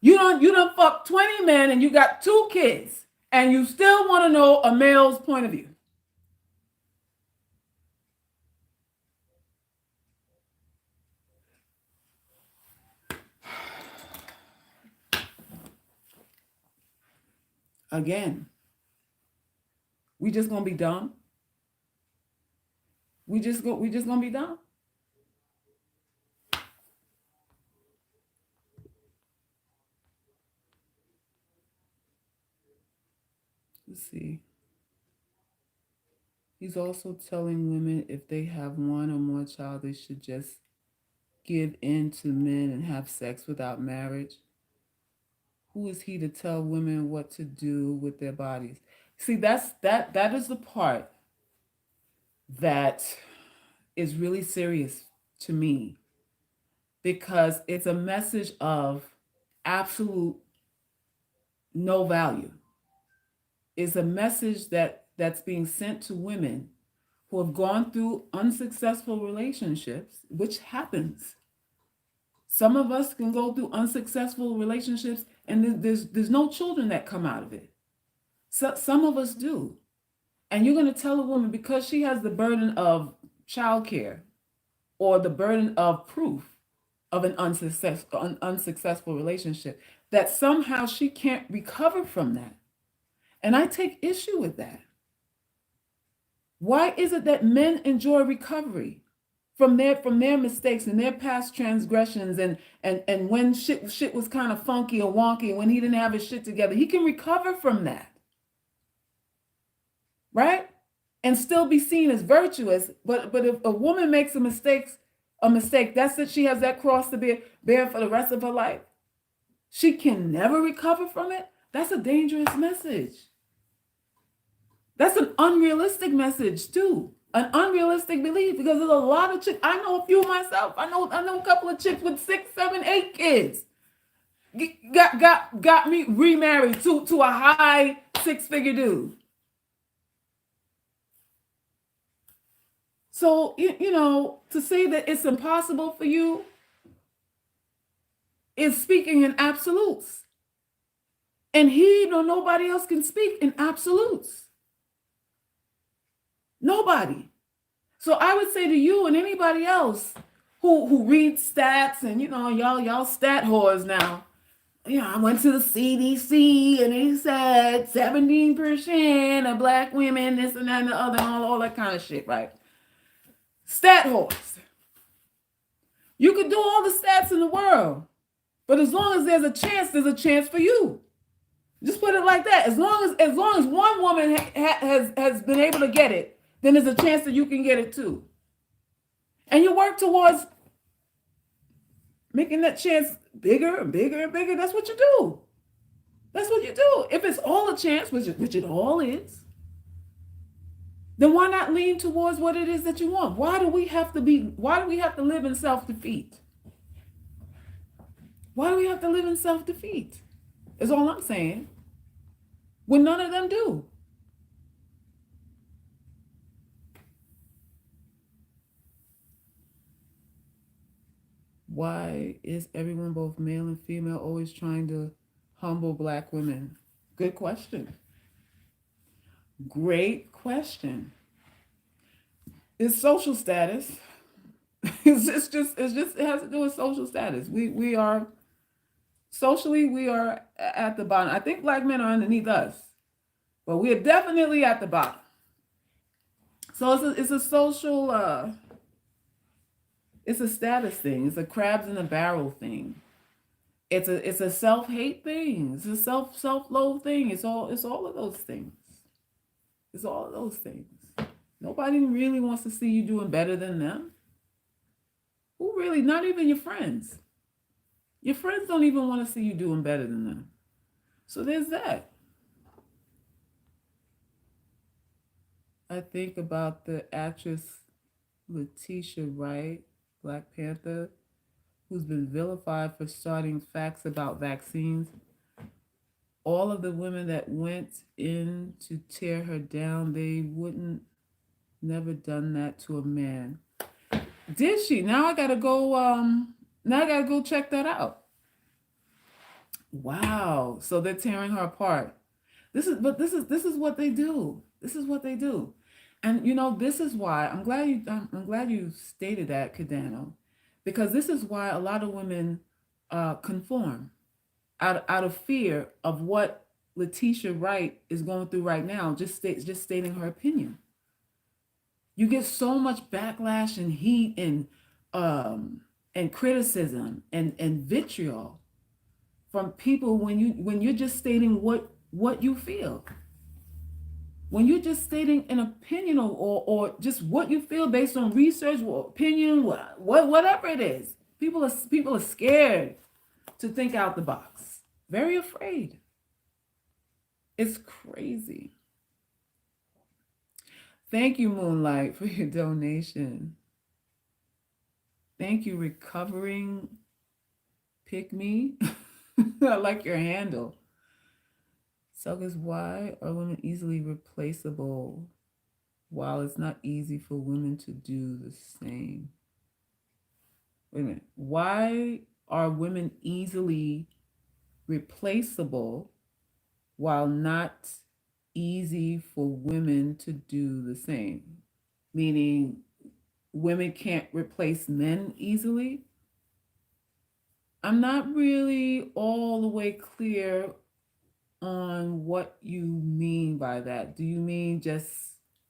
You don't fuck 20 men and you got 2 kids, and you still want to know a male's point of view? Again, we just gonna be dumb? We just gonna be done. Let's see. He's also telling women if they have one or more child, they should just give in to men and have sex without marriage. Who is he to tell women what to do with their bodies? See, that is the part that is really serious to me, because it's a message of absolute no value. It's a message that's being sent to women who have gone through unsuccessful relationships, which happens. Some of us can go through unsuccessful relationships and there's no children that come out of it. So some of us do. And you're going to tell a woman, because she has the burden of childcare or the burden of proof of an unsuccessful relationship, that somehow she can't recover from that. And I take issue with that. Why is it that men enjoy recovery from their mistakes and their past transgressions, and when shit was kind of funky or wonky, when he didn't have his shit together, he can recover from that, right? And still be seen as virtuous. But if a woman makes a mistake, that's it. She has that cross to bear for the rest of her life. She can never recover from it. That's a dangerous message. That's an unrealistic message too. An unrealistic belief, because there's a lot of chicks. I know a few myself. I know a couple of chicks with 6, 7, 8 kids. Got me remarried to a high 6-figure dude. So to say that it's impossible for you is speaking in absolutes. And he nor nobody else can speak in absolutes. Nobody. So I would say to you and anybody else who reads stats, and y'all stat whores now. I went to the CDC and they said 17% of black women, this and that and the other, and all that kind of shit, right? Stat whores. You could do all the stats in the world, but as long as there's a chance for you. Just put it like that. As long as one woman has been able to get it, then there's a chance that you can get it too. And you work towards making that chance bigger and bigger and bigger. That's what you do. That's what you do. If it's all a chance, which it all is, then why not lean towards what it is that you want? Why do we have to live in self-defeat? Why do we have to live in self-defeat? Is all I'm saying. When none of them do. Why is everyone, both male and female, always trying to humble black women? Good question. Great question. It's social status. It has to do with social status. We are socially, we are at the bottom. I think black men are underneath us, but we are definitely at the bottom. So it's a social it's a status thing. It's a crabs in a barrel thing. It's a self-hate thing. It's a self-loathe thing. It's all of those things. It's all of those things. Nobody really wants to see you doing better than them. Who really? Not even your friends. Your friends don't even want to see you doing better than them. So there's that. I think about the actress Letitia Wright, Black Panther, who's been vilified for starting facts about vaccines. All of the women that went in to tear her down, they wouldn't never done that to a man. Did she? Now I gotta go check that out. Wow. So they're tearing her apart. This is what they do. This is what they do. And this is why I'm glad you stated that, Kadano, because this is why a lot of women conform out of fear of what Letitia Wright is going through right now, just stating her opinion. You get so much backlash and heat and criticism and vitriol from people when you're just stating what you feel. When you're just stating an opinion or just what you feel based on research or opinion, whatever it is. People are scared to think out the box. Very afraid. It's crazy. Thank you, Moonlight, for your donation. Thank you, Recovering Pick Me. I like your handle. Suckers, why are women easily replaceable while it's not easy for women to do the same? Wait a minute. Why are women easily replaceable while not easy for women to do the same? Meaning women can't replace men easily? I'm not really all the way clear on what you mean by that. Do you mean just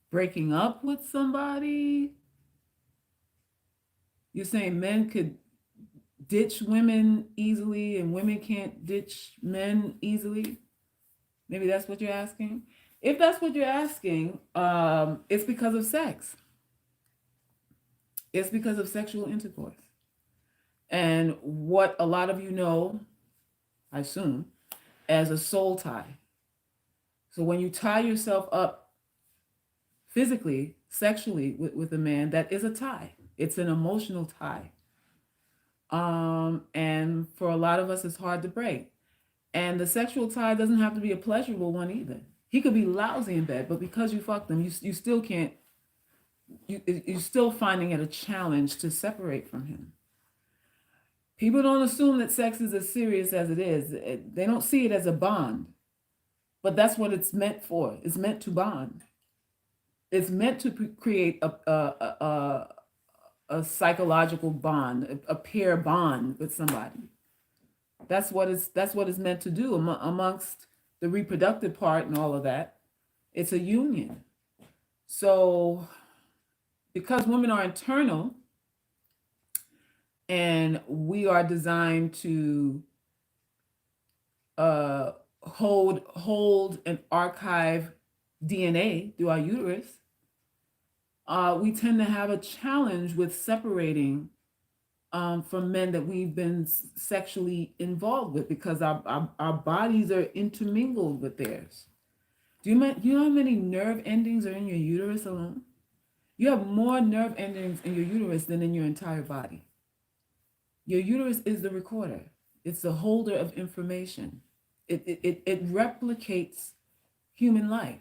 breaking up with somebody? You're saying men could ditch women easily and women can't ditch men easily? Maybe that's what you're asking. If that's what you're asking, it's because of sex. It's because of sexual intercourse. And what a lot of you know, I assume, as a soul tie. So when you tie yourself up physically, sexually with a man, that is a tie. It's an emotional tie. And for a lot of us, it's hard to break. And the sexual tie doesn't have to be a pleasurable one either. He could be lousy in bed, but because you fucked him, you still can't, you're still finding it a challenge to separate from him. People don't assume that sex is as serious as it is. They don't see it as a bond, but that's what it's meant for. It's meant to bond. It's meant to create a psychological bond, a peer bond with somebody. That's what it's meant to do amongst the reproductive part and all of that. It's a union. So because women are internal and we are designed to hold and archive DNA through our uterus, we tend to have a challenge with separating from men that we've been sexually involved with because our bodies are intermingled with theirs. Do you know how many nerve endings are in your uterus alone? You have more nerve endings in your uterus than in your entire body. Your uterus is the recorder. It's the holder of information. It replicates human life.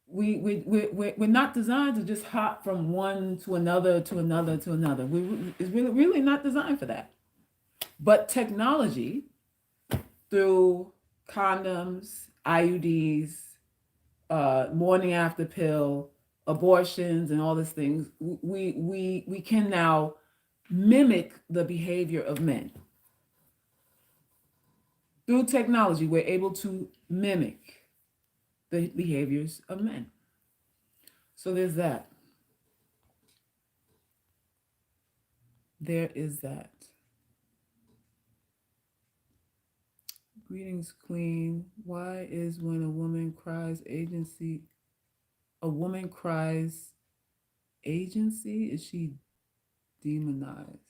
We're not designed to just hop from one to another to another to another. It's really not designed for that. But technology, through condoms, IUDs, morning after pill, abortions, and all these things, we can now mimic the behavior of men. Through technology, we're able to mimic the behaviors of men. So there's that. There is that. Greetings, Queen. Why is when a woman cries agency, is she demonized?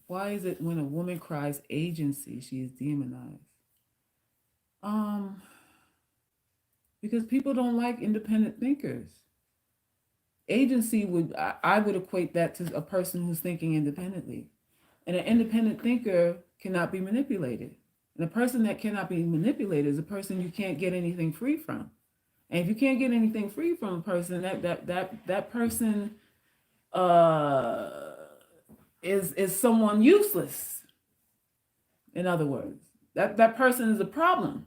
Why is it when a woman cries agency, she is demonized? Because people don't like independent thinkers. Agency I would equate that to a person who's thinking independently. And an independent thinker cannot be manipulated. And a person that cannot be manipulated is a person you can't get anything free from. And if you can't get anything free from a person, that person is someone useless. In other words, that person is a problem.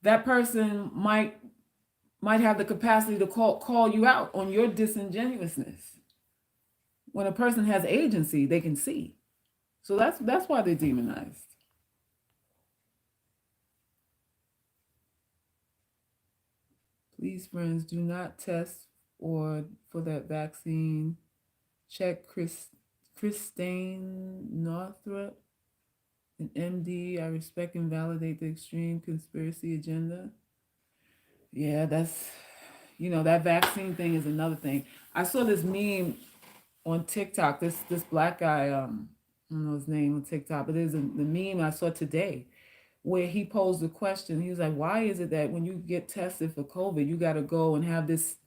That person might have the capacity to call you out on your disingenuousness. When a person has agency, they can see. So that's why they're demonized. Please, friends, do not test or for that vaccine. Check Christine Northrup, an MD. I respect and validate the extreme conspiracy agenda. Yeah, that vaccine thing is another thing. I saw this meme on TikTok. This black guy, I don't know his name on TikTok, but there's the meme I saw today where he posed a question. He was like, "Why is it that when you get tested for COVID, you got to go and have this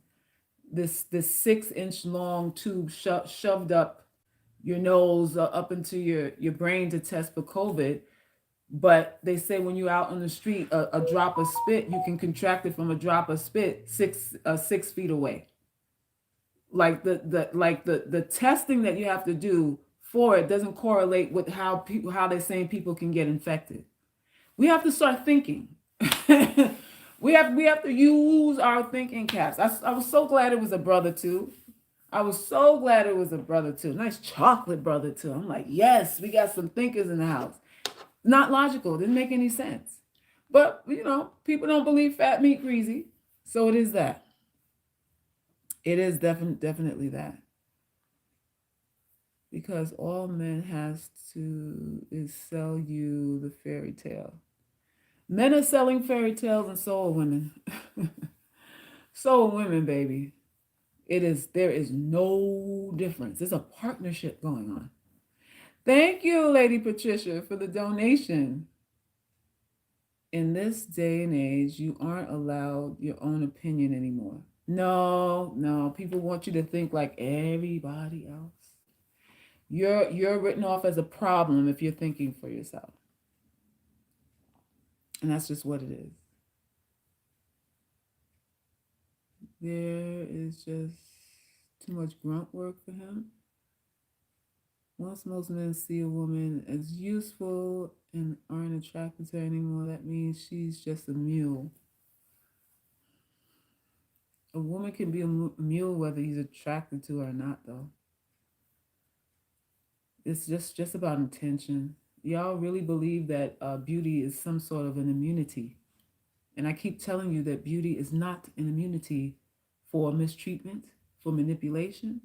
6-inch long tube shoved up your nose up into your brain to test for COVID?" But they say when you're out on the street, a drop of spit, you can contract it from a drop of spit 6 feet away. Like the testing that you have to do for it doesn't correlate with how they're saying people can get infected. We have to start thinking. we have to use our thinking caps. I was so glad it was a brother too. I was so glad it was a brother too. Nice chocolate brother too. I'm like, yes, we got some thinkers in the house. Not logical. Didn't make any sense. But people don't believe fat meat greasy, so it is that. It is definitely that. Because all men has to is sell you the fairy tale. Men are selling fairy tales, and so are women. So are women, baby. There is no difference. There's a partnership going on. Thank you, Lady Patricia, for the donation. In this day and age, you aren't allowed your own opinion anymore. No, no. People want you to think like everybody else. You're written off as a problem if you're thinking for yourself. And that's just what it is. There is just too much grunt work for him. Once most men see a woman as useful and aren't attracted to her anymore, that means she's just a mule. A woman can be a mule whether he's attracted to her or not, though. It's just about intention. Y'all really believe that beauty is some sort of an immunity. And I keep telling you that beauty is not an immunity for mistreatment, for manipulation,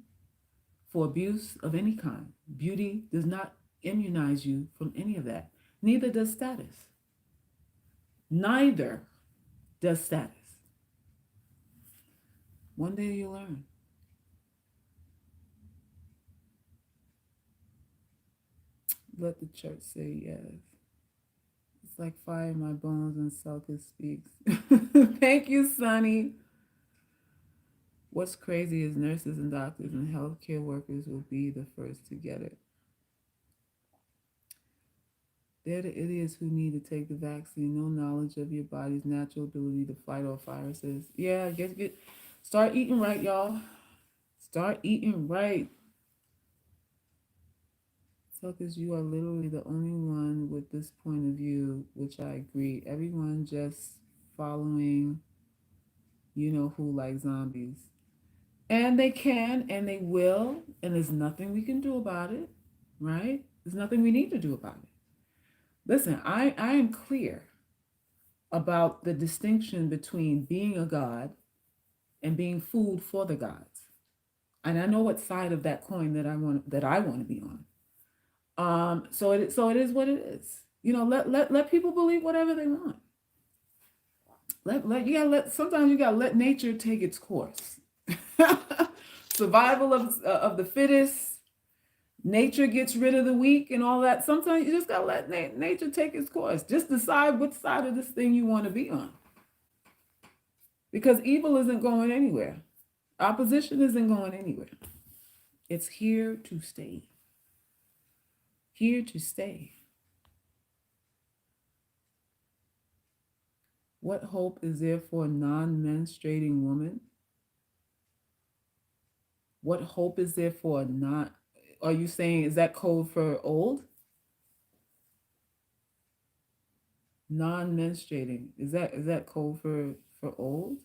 for abuse of any kind. Beauty does not immunize you from any of that. Neither does status. Neither does status. One day you'll learn. Let the church say yes. It's like fire in my bones and Selka speaks. Thank you, Sonny. What's crazy is nurses and doctors and healthcare workers will be the first to get it. They're the idiots who need to take the vaccine. No knowledge of your body's natural ability to fight off viruses. Yeah, start eating right, y'all. Start eating right. Suckers, you are literally the only one with this point of view, which I agree. Everyone just following, who like zombies. And they can and they will, and there's nothing we can do about it, right? There's nothing we need to do about it. Listen, I am clear about the distinction between being a god and being food for the gods. And I know what side of that coin that I want to be on. So it is what it is. Let people believe whatever they want. Sometimes you gotta let nature take its course. Survival of the fittest. Nature gets rid of the weak and all that. Sometimes you just gotta let nature take its course. Just decide which side of this thing you want to be on. Because evil isn't going anywhere. Opposition isn't going anywhere. It's here to stay. Here to stay. What hope is there for a non-menstruating woman? What hope is there for a not? Are you saying, is that code for old? Non-menstruating. Is that code for old?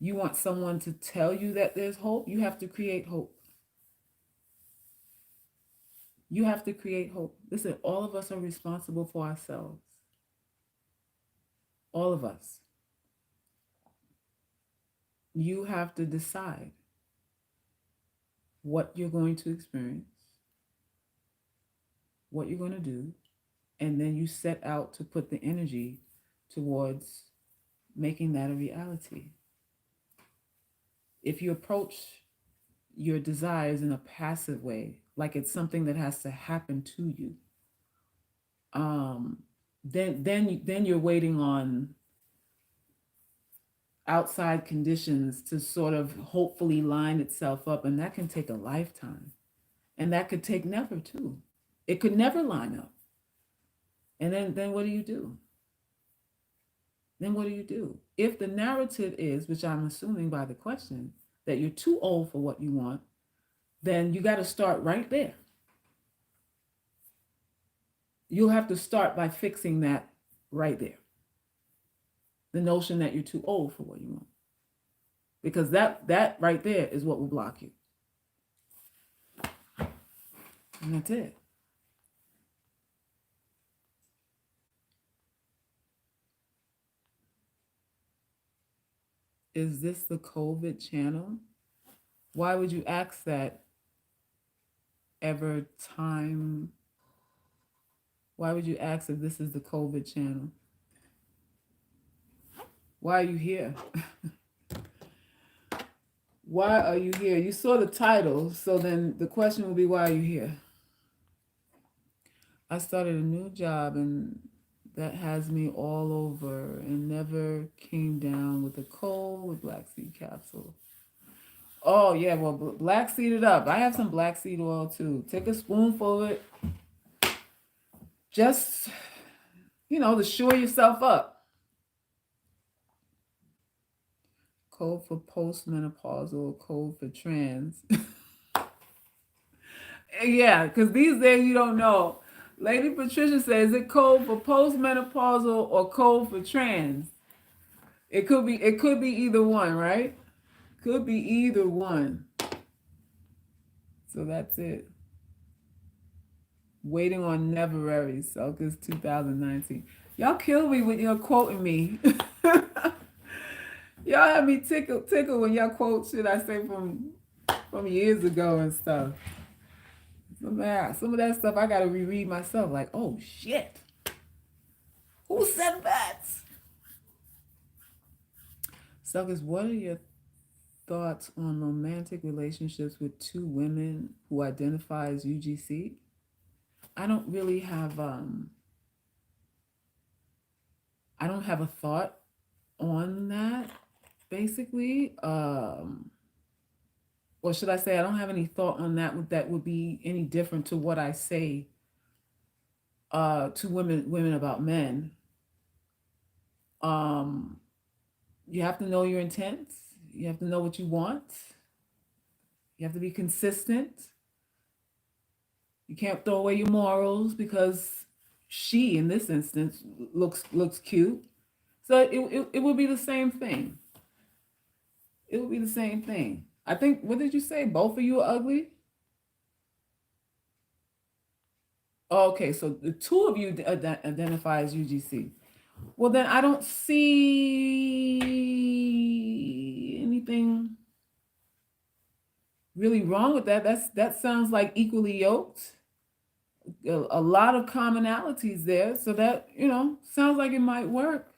You want someone to tell you that there's hope? You have to create hope. You have to create hope. Listen, all of us are responsible for ourselves. All of us. You have to decide what you're going to experience, what you're going to do, and then you set out to put the energy towards making that a reality. If you approach your desires in a passive way, like it's something that has to happen to you, um, then you're waiting on outside conditions to sort of hopefully line itself up, and that can take a lifetime, and that could take never too. It could never line up, and then what do you do? Then what do you do? If the narrative is, which I'm assuming by the question, that you're too old for what you want, then you got to start right there. You'll have to start by fixing that right there. The notion that you're too old for what you want. Because that right there is what will block you. And that's it. Is this the COVID channel? Why would you ask that ever time? Why would you ask if this is the COVID channel? Why are you here? Why are you here? You saw the title, so then the question will be, why are you here? I started a new job and that has me all over and never came down with a cold with black seed capsule. Oh yeah, well, black seed it up. I have some black seed oil too. Take a spoonful of it. Just, to shore yourself up. Code for postmenopausal, code for trans. Yeah, because these days you don't know. Lady Patricia says, is it code for postmenopausal or code for trans? It could be either one, right? Could be either one. So that's it. Waiting on Neverary, Selkis 2019. Y'all kill me when you're quoting me. Y'all have me tickle when y'all quote shit I say from years ago and stuff. Some of that stuff I gotta reread myself. Like, oh shit, who said that? Selkis, what are your thoughts on romantic relationships with two women who identify as UGC? I don't really have I don't have a thought on that, basically. Or should I say I don't have any thought on that would be any different to what I say to women about men. You have to know your intent. You have to know what you want. You have to be consistent. You can't throw away your morals because she, in this instance, looks cute. So it would be the same thing. It would be the same thing. I think, what did you say? Both of you are ugly? Okay, so the two of you identify as UGC. Well, then I don't see anything really wrong with that. That sounds like equally yoked. A lot of commonalities there, so that sounds like it might work.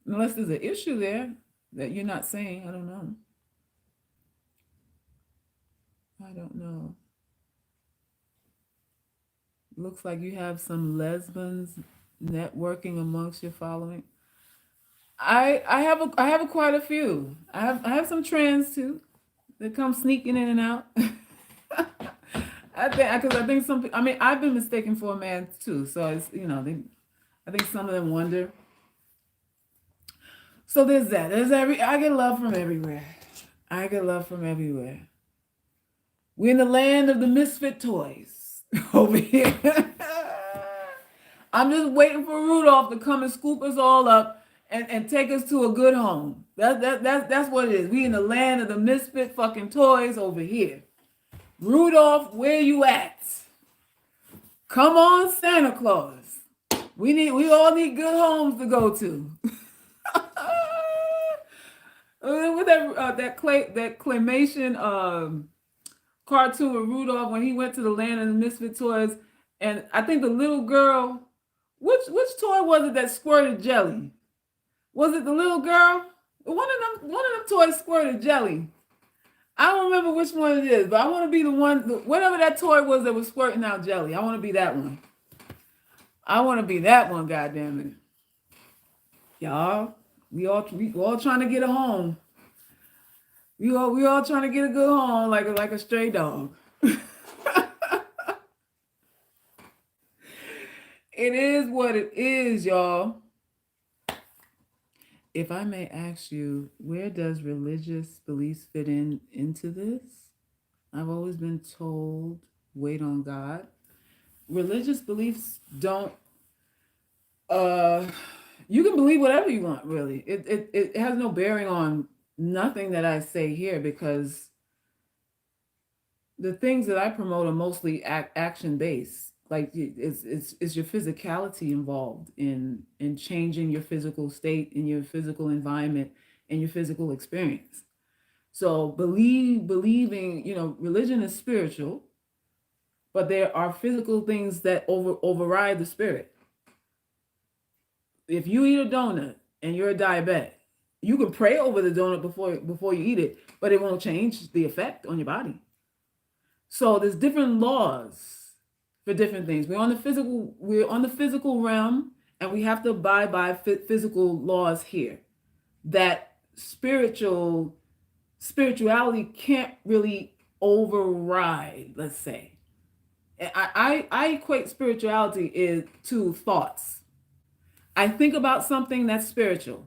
Unless there's an issue there that you're not saying. I don't know. Looks like you have some lesbians networking amongst your following. I have quite a few. I have some trans too that come sneaking in and out. I think some. I mean, I've been mistaken for a man too. So it's I think some of them wonder. So there's that. I get love from everywhere. We're in the land of the misfit toys over here. I'm just waiting for Rudolph to come and scoop us all up and take us to a good home. That's what it is. We in the land of the misfit fucking toys over here. Rudolph, where you at? Come on, Santa Claus. We all need good homes to go to. With that claymation cartoon with Rudolph when he went to the land of the misfit toys, and I think the little girl, which toy was it that squirted jelly? Was it the little girl? One of them toys squirted jelly. I don't remember which one it is, but I want to be the one, whatever that toy was that was squirting out jelly. I want to be that one. I want to be that one. Goddamn it, y'all. We all trying to get a home. We all trying to get a good home, like a stray dog. It is what it is, y'all. If I may ask you, where does religious beliefs fit into this? I've always been told, wait on God. Religious beliefs don't. Uh, you can believe whatever you want, really. It has no bearing on nothing that I say here because the things that I promote are mostly action based. Like it's your physicality involved in changing your physical state in your physical environment and your physical experience. So believing, religion is spiritual, but there are physical things that override the spirit. If you eat a donut and you're a diabetic, you can pray over the donut before you eat it, but it won't change the effect on your body. So there's different laws for different things. We're on the physical realm, and we have to abide by physical laws here. That spirituality can't really override. Let's say, I equate spirituality is to thoughts. I think about something that's spiritual,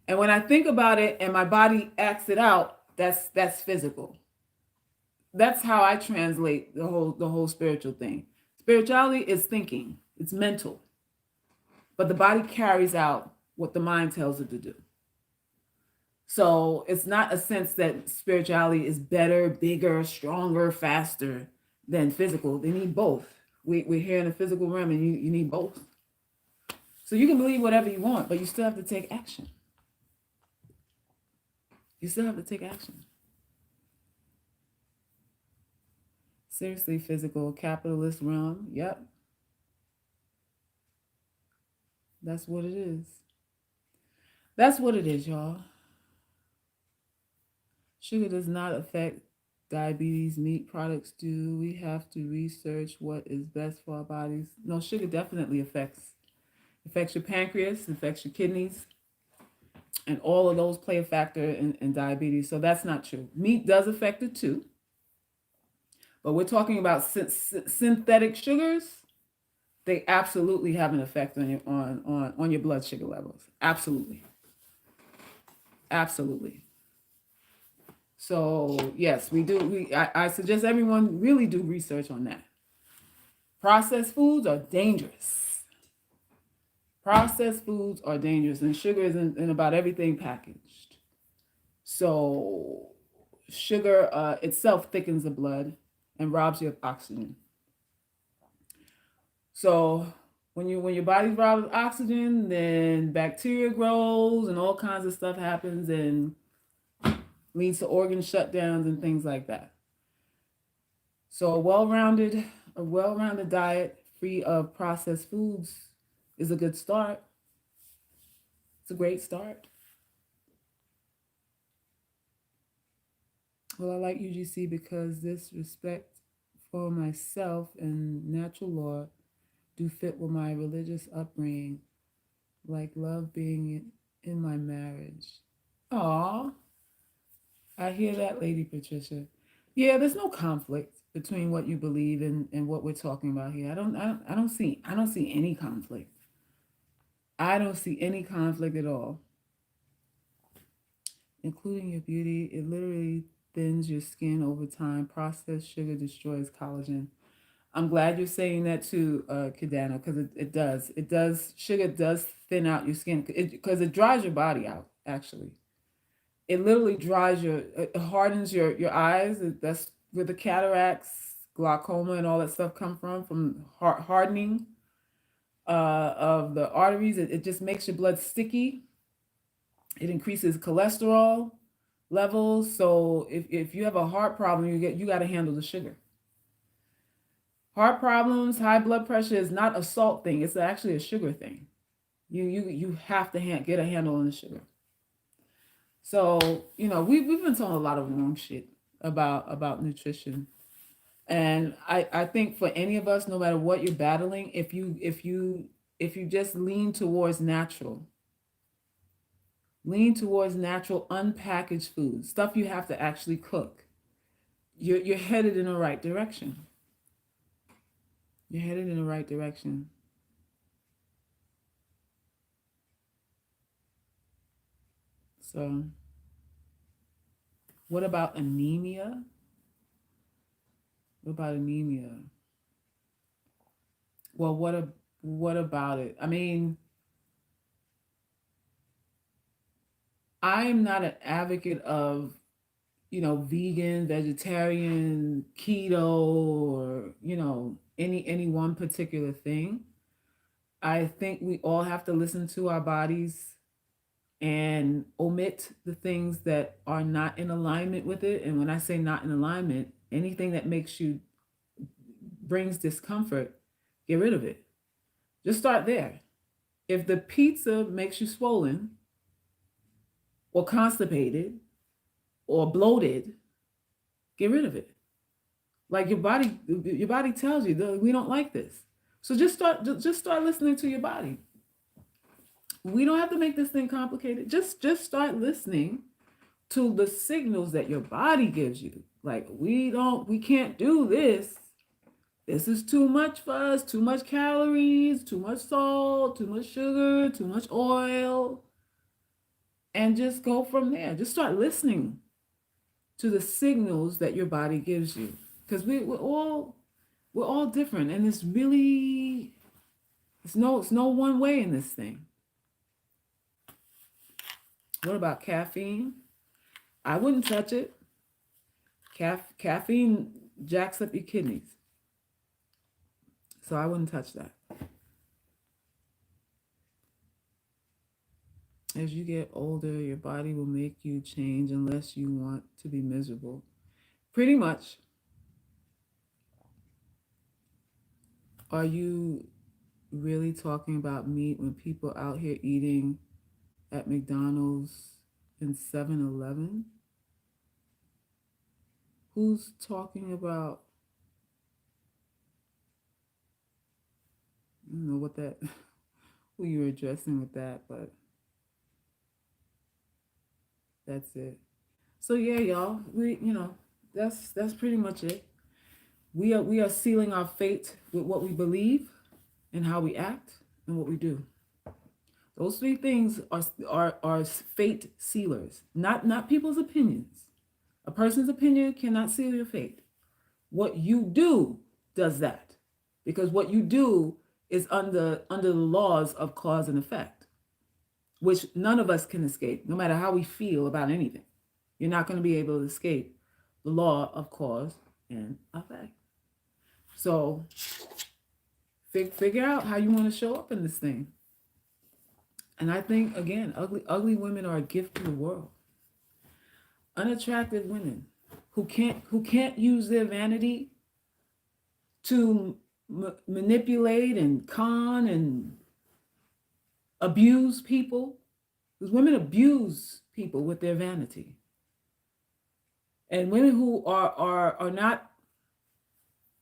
and when I think about it and my body acts it out, that's physical. That's how I translate the whole spiritual thing. Spirituality is thinking, it's mental, but the body carries out what the mind tells it to do. So it's not a sense that spirituality is better, bigger, stronger, faster than physical. They need both. We're here in the physical realm, and you need both. So you can believe whatever you want, but you still have to take action. You still have to take action. Seriously, physical capitalist realm. Yep, that's what it is. That's what it is, y'all. Sugar does not affect diabetes. Meat products do. We have to research what is best for our bodies. No, sugar definitely affects your pancreas, affects your kidneys, and all of those play a factor in diabetes. So that's not true. Meat does affect it too, but we're talking about synthetic sugars. They absolutely have an effect on your blood sugar levels. Absolutely, absolutely. So yes, we do. I suggest everyone really do research on that. Processed foods are dangerous. Processed foods are dangerous, and sugar is in about everything packaged. So sugar itself thickens the blood and robs you of oxygen. So when your body's robbed of oxygen, then bacteria grows and all kinds of stuff happens and leads to organ shutdowns and things like that. So a well-rounded diet free of processed foods is a good start. It's a great start. Well, I like UGC because this respect for myself and natural law do fit with my religious upbringing, like love being in my marriage. Aw, I hear that, Lady Patricia. Yeah, there's no conflict between what you believe and what we're talking about here. I don't see any conflict. I don't see any conflict at all, including your beauty. It literally thins your skin over time. Processed sugar destroys collagen. I'm glad you're saying that too, Kadano, because it does. It does. Sugar does thin out your skin because it dries your body out, actually. It literally it hardens your eyes. That's where the cataracts, glaucoma, and all that stuff come from hardening of the arteries. It just makes your blood sticky. It increases cholesterol levels. So if you have a heart problem, you got to handle the sugar. Heart problems, high blood pressure is not a salt thing. It's actually a sugar thing. You have to get a handle on the sugar. So we've been told a lot of wrong shit about nutrition, and I think for any of us, no matter what you're battling, if you just lean towards natural unpackaged food, stuff you have to actually cook, you're headed in the right direction. You're headed in the right direction. So, what about anemia? What about anemia? Well, what about it? I mean, I'm not an advocate of vegan, vegetarian, keto, or any one particular thing. I think we all have to listen to our bodies and omit the things that are not in alignment with it. And when I say not in alignment, anything that brings discomfort, get rid of it. Just start there. If the pizza makes you swollen or constipated or bloated, get rid of it. Like your body tells you that we don't like this. So just start listening to your body. We don't have to make this thing complicated. Just start listening to the signals that your body gives you. Like we can't do this. This is too much for us, too much calories, too much salt, too much sugar, too much oil. And just go from there. Just start listening to the signals that your body gives you. Because we're all different. And it's no one way in this thing. What about caffeine? I wouldn't touch it. Caffeine jacks up your kidneys. So I wouldn't touch that. As you get older, your body will make you change unless you want to be miserable. Pretty much. Are you really talking about meat when people out here eating at McDonald's and 7-Eleven? Who's talking about, I don't know what that, who you're addressing with that, but that's it. So yeah, y'all, that's pretty much it. We are sealing our fate with what we believe and how we act and what we do. Those three things are fate sealers, not people's opinions. A person's opinion cannot seal your fate. What you do does that, because what you do is under the laws of cause and effect, which none of us can escape, no matter how we feel about anything. You're not going to be able to escape the law of cause and effect. So figure out how you want to show up in this thing. And I think again, ugly women are a gift to the world. Unattractive women who can't use their vanity to manipulate and con and abuse people. Because women abuse people with their vanity. And women who are not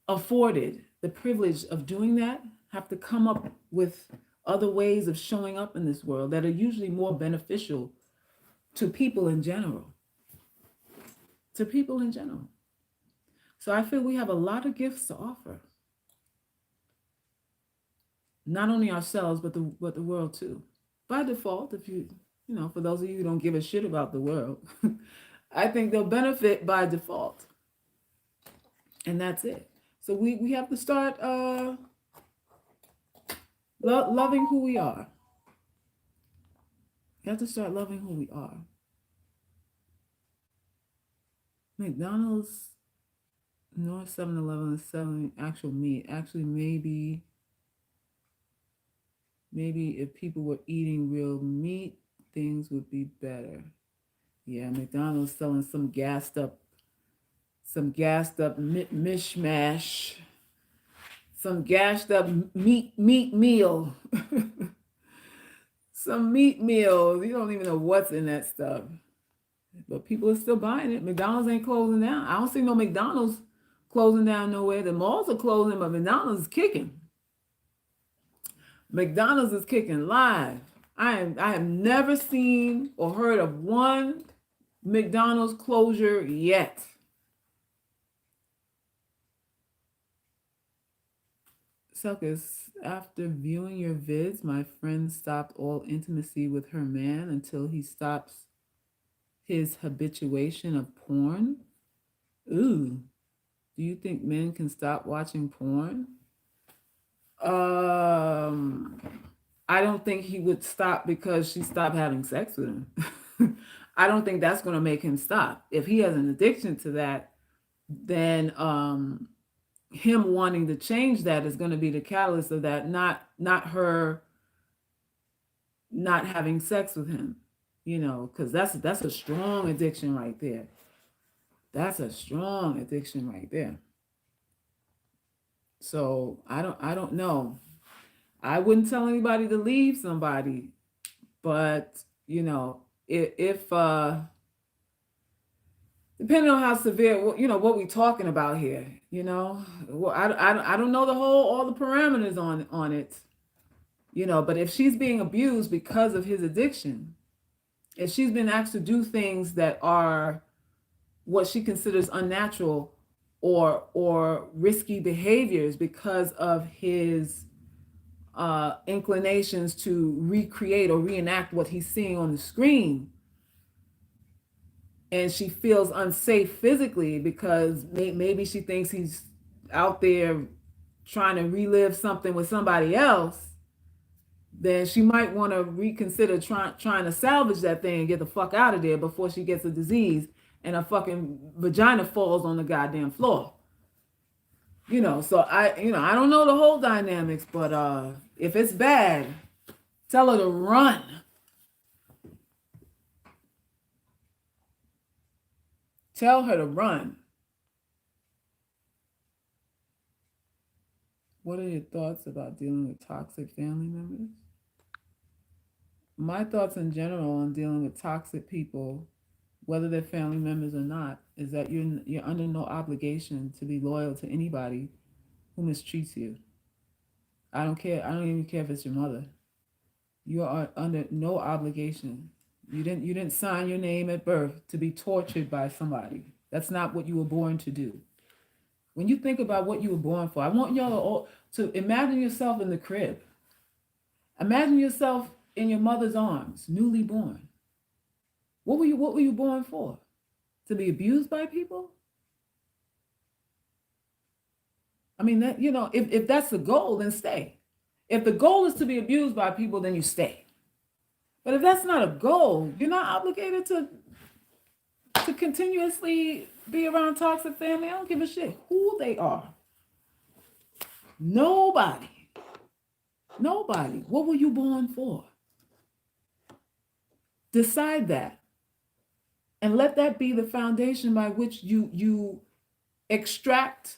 afforded the privilege of doing that have to come up with other ways of showing up in this world that are usually more beneficial to people in general. To people in general. So I feel we have a lot of gifts to offer. Not only ourselves, but the world too. By default, if for those of you who don't give a shit about the world, I think they'll benefit by default. And that's it. So we have to start loving who we are. We have to start loving who we are. McDonald's nor 7-Eleven is selling actual meat. Actually, maybe if people were eating real meat, things would be better. Yeah, McDonald's selling some gassed up mishmash, some gassed up meat meal, some meat meal. You don't even know what's in that stuff, but people are still buying it. McDonald's ain't closing down. I don't see no McDonald's closing down nowhere. The malls are closing, but McDonald's is kicking. McDonald's is kicking live. I have never seen or heard of one McDonald's closure yet. Suckers, after viewing your vids, my friend stopped all intimacy with her man until he stops his habituation of porn. Ooh, do you think men can stop watching porn? I don't think he would stop because she stopped having sex with him. I don't think that's going to make him stop. If he has an addiction to that, then him wanting to change that is going to be the catalyst of that, not her not having sex with him, because that's a strong addiction right there. That's a strong addiction right there. So I don't know. I wouldn't tell anybody to leave somebody, but if depending on how severe, what we're talking about here, well, I don't know all the parameters on it, but if she's being abused because of his addiction, if she's been asked to do things that are what she considers unnatural or risky behaviors because of his inclinations to recreate or reenact what he's seeing on the screen, and she feels unsafe physically because maybe she thinks he's out there trying to relive something with somebody else, then she might want to reconsider trying to salvage that thing and get the fuck out of there before she gets a disease and her fucking vagina falls on the goddamn floor. So I don't know the whole dynamics, but if it's bad, tell her to run. Tell her to run. What are your thoughts about dealing with toxic family members? My thoughts in general on dealing with toxic people, whether they're family members or not, is that you're under no obligation to be loyal to anybody who mistreats you. I don't care. I don't even care if it's your mother. You are under no obligation. You didn't sign your name at birth to be tortured by somebody. That's not what you were born to do. When you think about what you were born for, I want y'all to imagine yourself in the crib. Imagine yourself in your mother's arms, newly born. What were you born for? To be abused by people? I mean, that, if that's the goal, then stay. If the goal is to be abused by people, then you stay. But if that's not a goal, you're not obligated to continuously be around toxic family. I don't give a shit who they are. Nobody. What were you born for? Decide that. And let that be the foundation by which you extract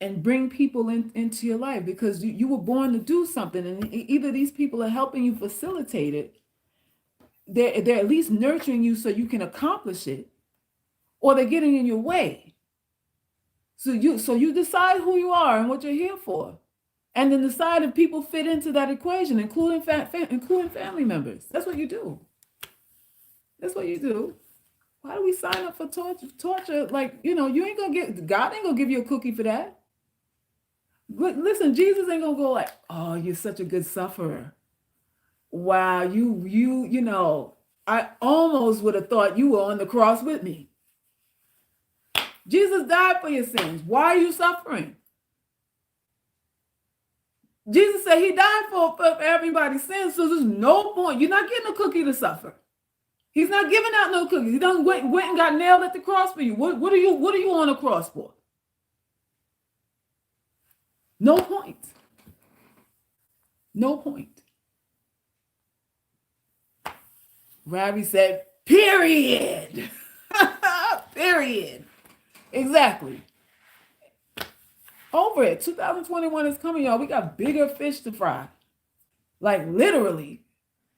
and bring people into your life, because you were born to do something, and either these people are helping you facilitate it, they're at least nurturing you so you can accomplish it, or they're getting in your way. So you decide who you are and what you're here for, and then decide if people fit into that equation, including family members. That's what you do. That's what you do. Why do we sign up for torture? Like, you ain't gonna God ain't gonna give you a cookie for that. Listen, Jesus ain't gonna go like, oh, you're such a good sufferer. Wow, I almost would have thought you were on the cross with me. Jesus died for your sins. Why are you suffering? Jesus said he died for everybody's sins, so there's no point. You're not getting a cookie to suffer. He's not giving out no cookies. He done went and got nailed at the cross for you. What are you on the cross for? No point. No point. Ravi said, period. Period. Exactly. Over it. 2021 is coming, y'all. We got bigger fish to fry. Like literally,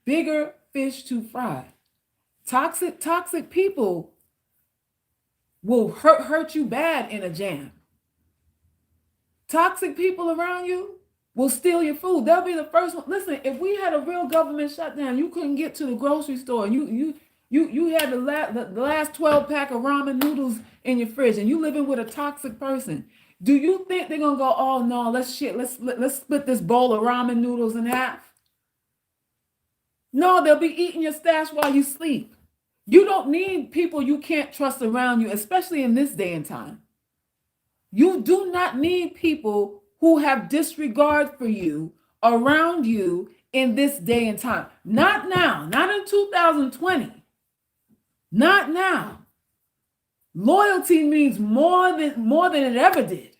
bigger fish to fry. Toxic people will hurt you bad in a jam. Toxic people around you will steal your food. They'll be the first one. Listen, if we had a real government shutdown, you couldn't get to the grocery store, and you had the last 12 pack of ramen noodles in your fridge, and you living with a toxic person. Do you think they're gonna go, oh no, let's split this bowl of ramen noodles in half? No, they'll be eating your stash while you sleep. You don't need people you can't trust around you, especially in this day and time. You do not need people who have disregard for you around you in this day and time. Not now, not in 2020. Not now. Loyalty means more than it ever did.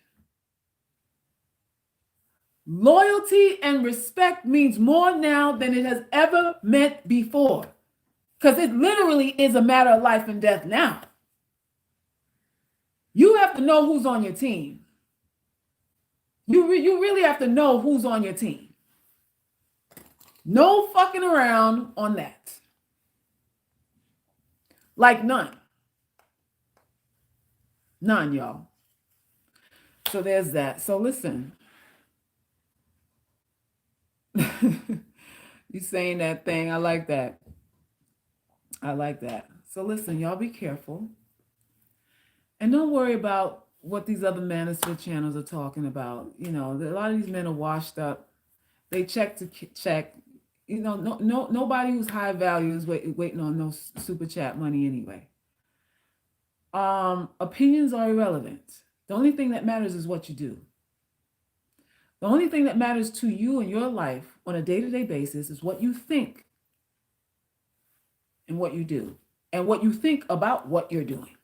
Loyalty and respect means more now than it has ever meant before. Because it literally is a matter of life and death now. You have to know who's on your team. You really have to know who's on your team. No fucking around on that. Like none. None, y'all. So there's that. So listen. You saying that thing. I like that. I like that. So listen, y'all be careful. And don't worry about what these other manosphere channels are talking about. You know, a lot of these men are washed up. They check to check. You know, nobody who's high value is waiting on no super chat money anyway. Opinions are irrelevant. The only thing that matters is what you do. The only thing that matters to you in your life on a day-to-day basis is what you think and what you do, and what you think about what you're doing.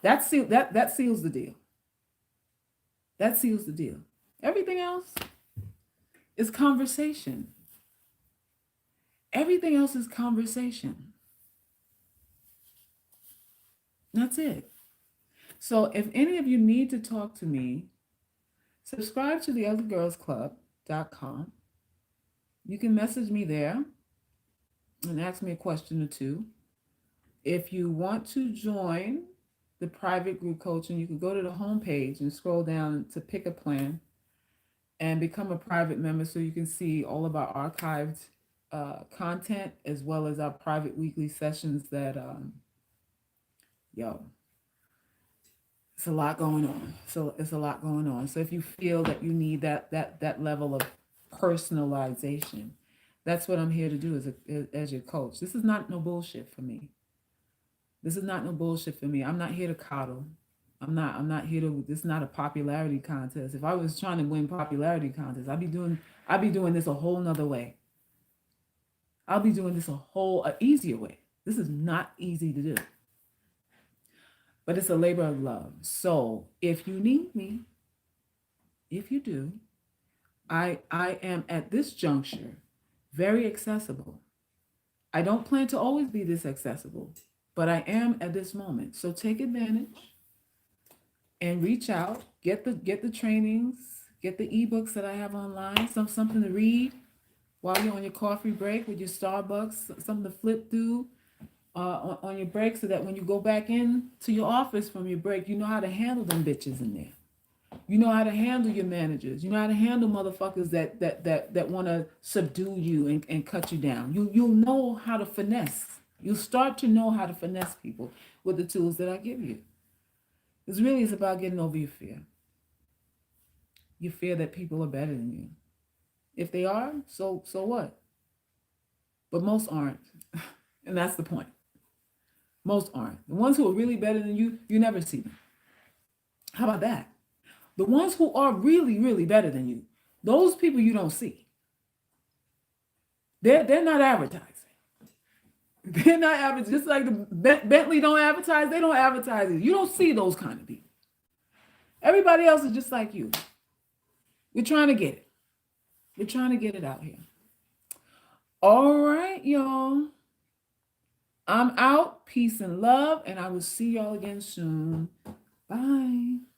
That seals the deal. That seals the deal. Everything else is conversation. Everything else is conversation. That's it. So if any of you need to talk to me, subscribe to theothergirlsclub.com. You can message me there and ask me a question or two. If you want to join the private group coaching, you can go to the homepage and scroll down to pick a plan and become a private member so you can see all of our archived content as well as our private weekly sessions that, it's a lot going on. So it's a lot going on. So if you feel that you need that level of personalization, that's what I'm here to do as your coach. This is not no bullshit for me. This is not no bullshit for me. I'm not here to coddle. I'm not here to, this is not a popularity contest. If I was trying to win popularity contests, I'd be doing this a whole nother way. I'll be doing this a easier way. This is not easy to do. But it's a labor of love. So if you need me, if you do, I am at this juncture very accessible. I don't plan to always be this accessible, but I am at this moment. So take advantage and reach out, get the trainings, get the ebooks that I have online, something to read while you're on your coffee break with your Starbucks, something to flip through on your break, so that when you go back in to your office from your break, you know how to handle them bitches in there. You know how to handle your managers. You know how to handle motherfuckers that want to subdue you and cut you down. You'll know how to finesse. You'll start to know how to finesse people with the tools that I give you. It's really about getting over your fear. Your fear that people are better than you. If they are, so what? But most aren't. And that's the point. Most aren't. The ones who are really better than you, you never see them. How about that? The ones who are really, really better than you, those people you don't see. They're not advertising. They're not advertising. Just like the Bentley don't advertise, they don't advertise it. You don't see those kind of people. Everybody else is just like you. We're trying to get it. We're trying to get it out here. All right, y'all. I'm out. Peace and love. And I will see y'all again soon. Bye.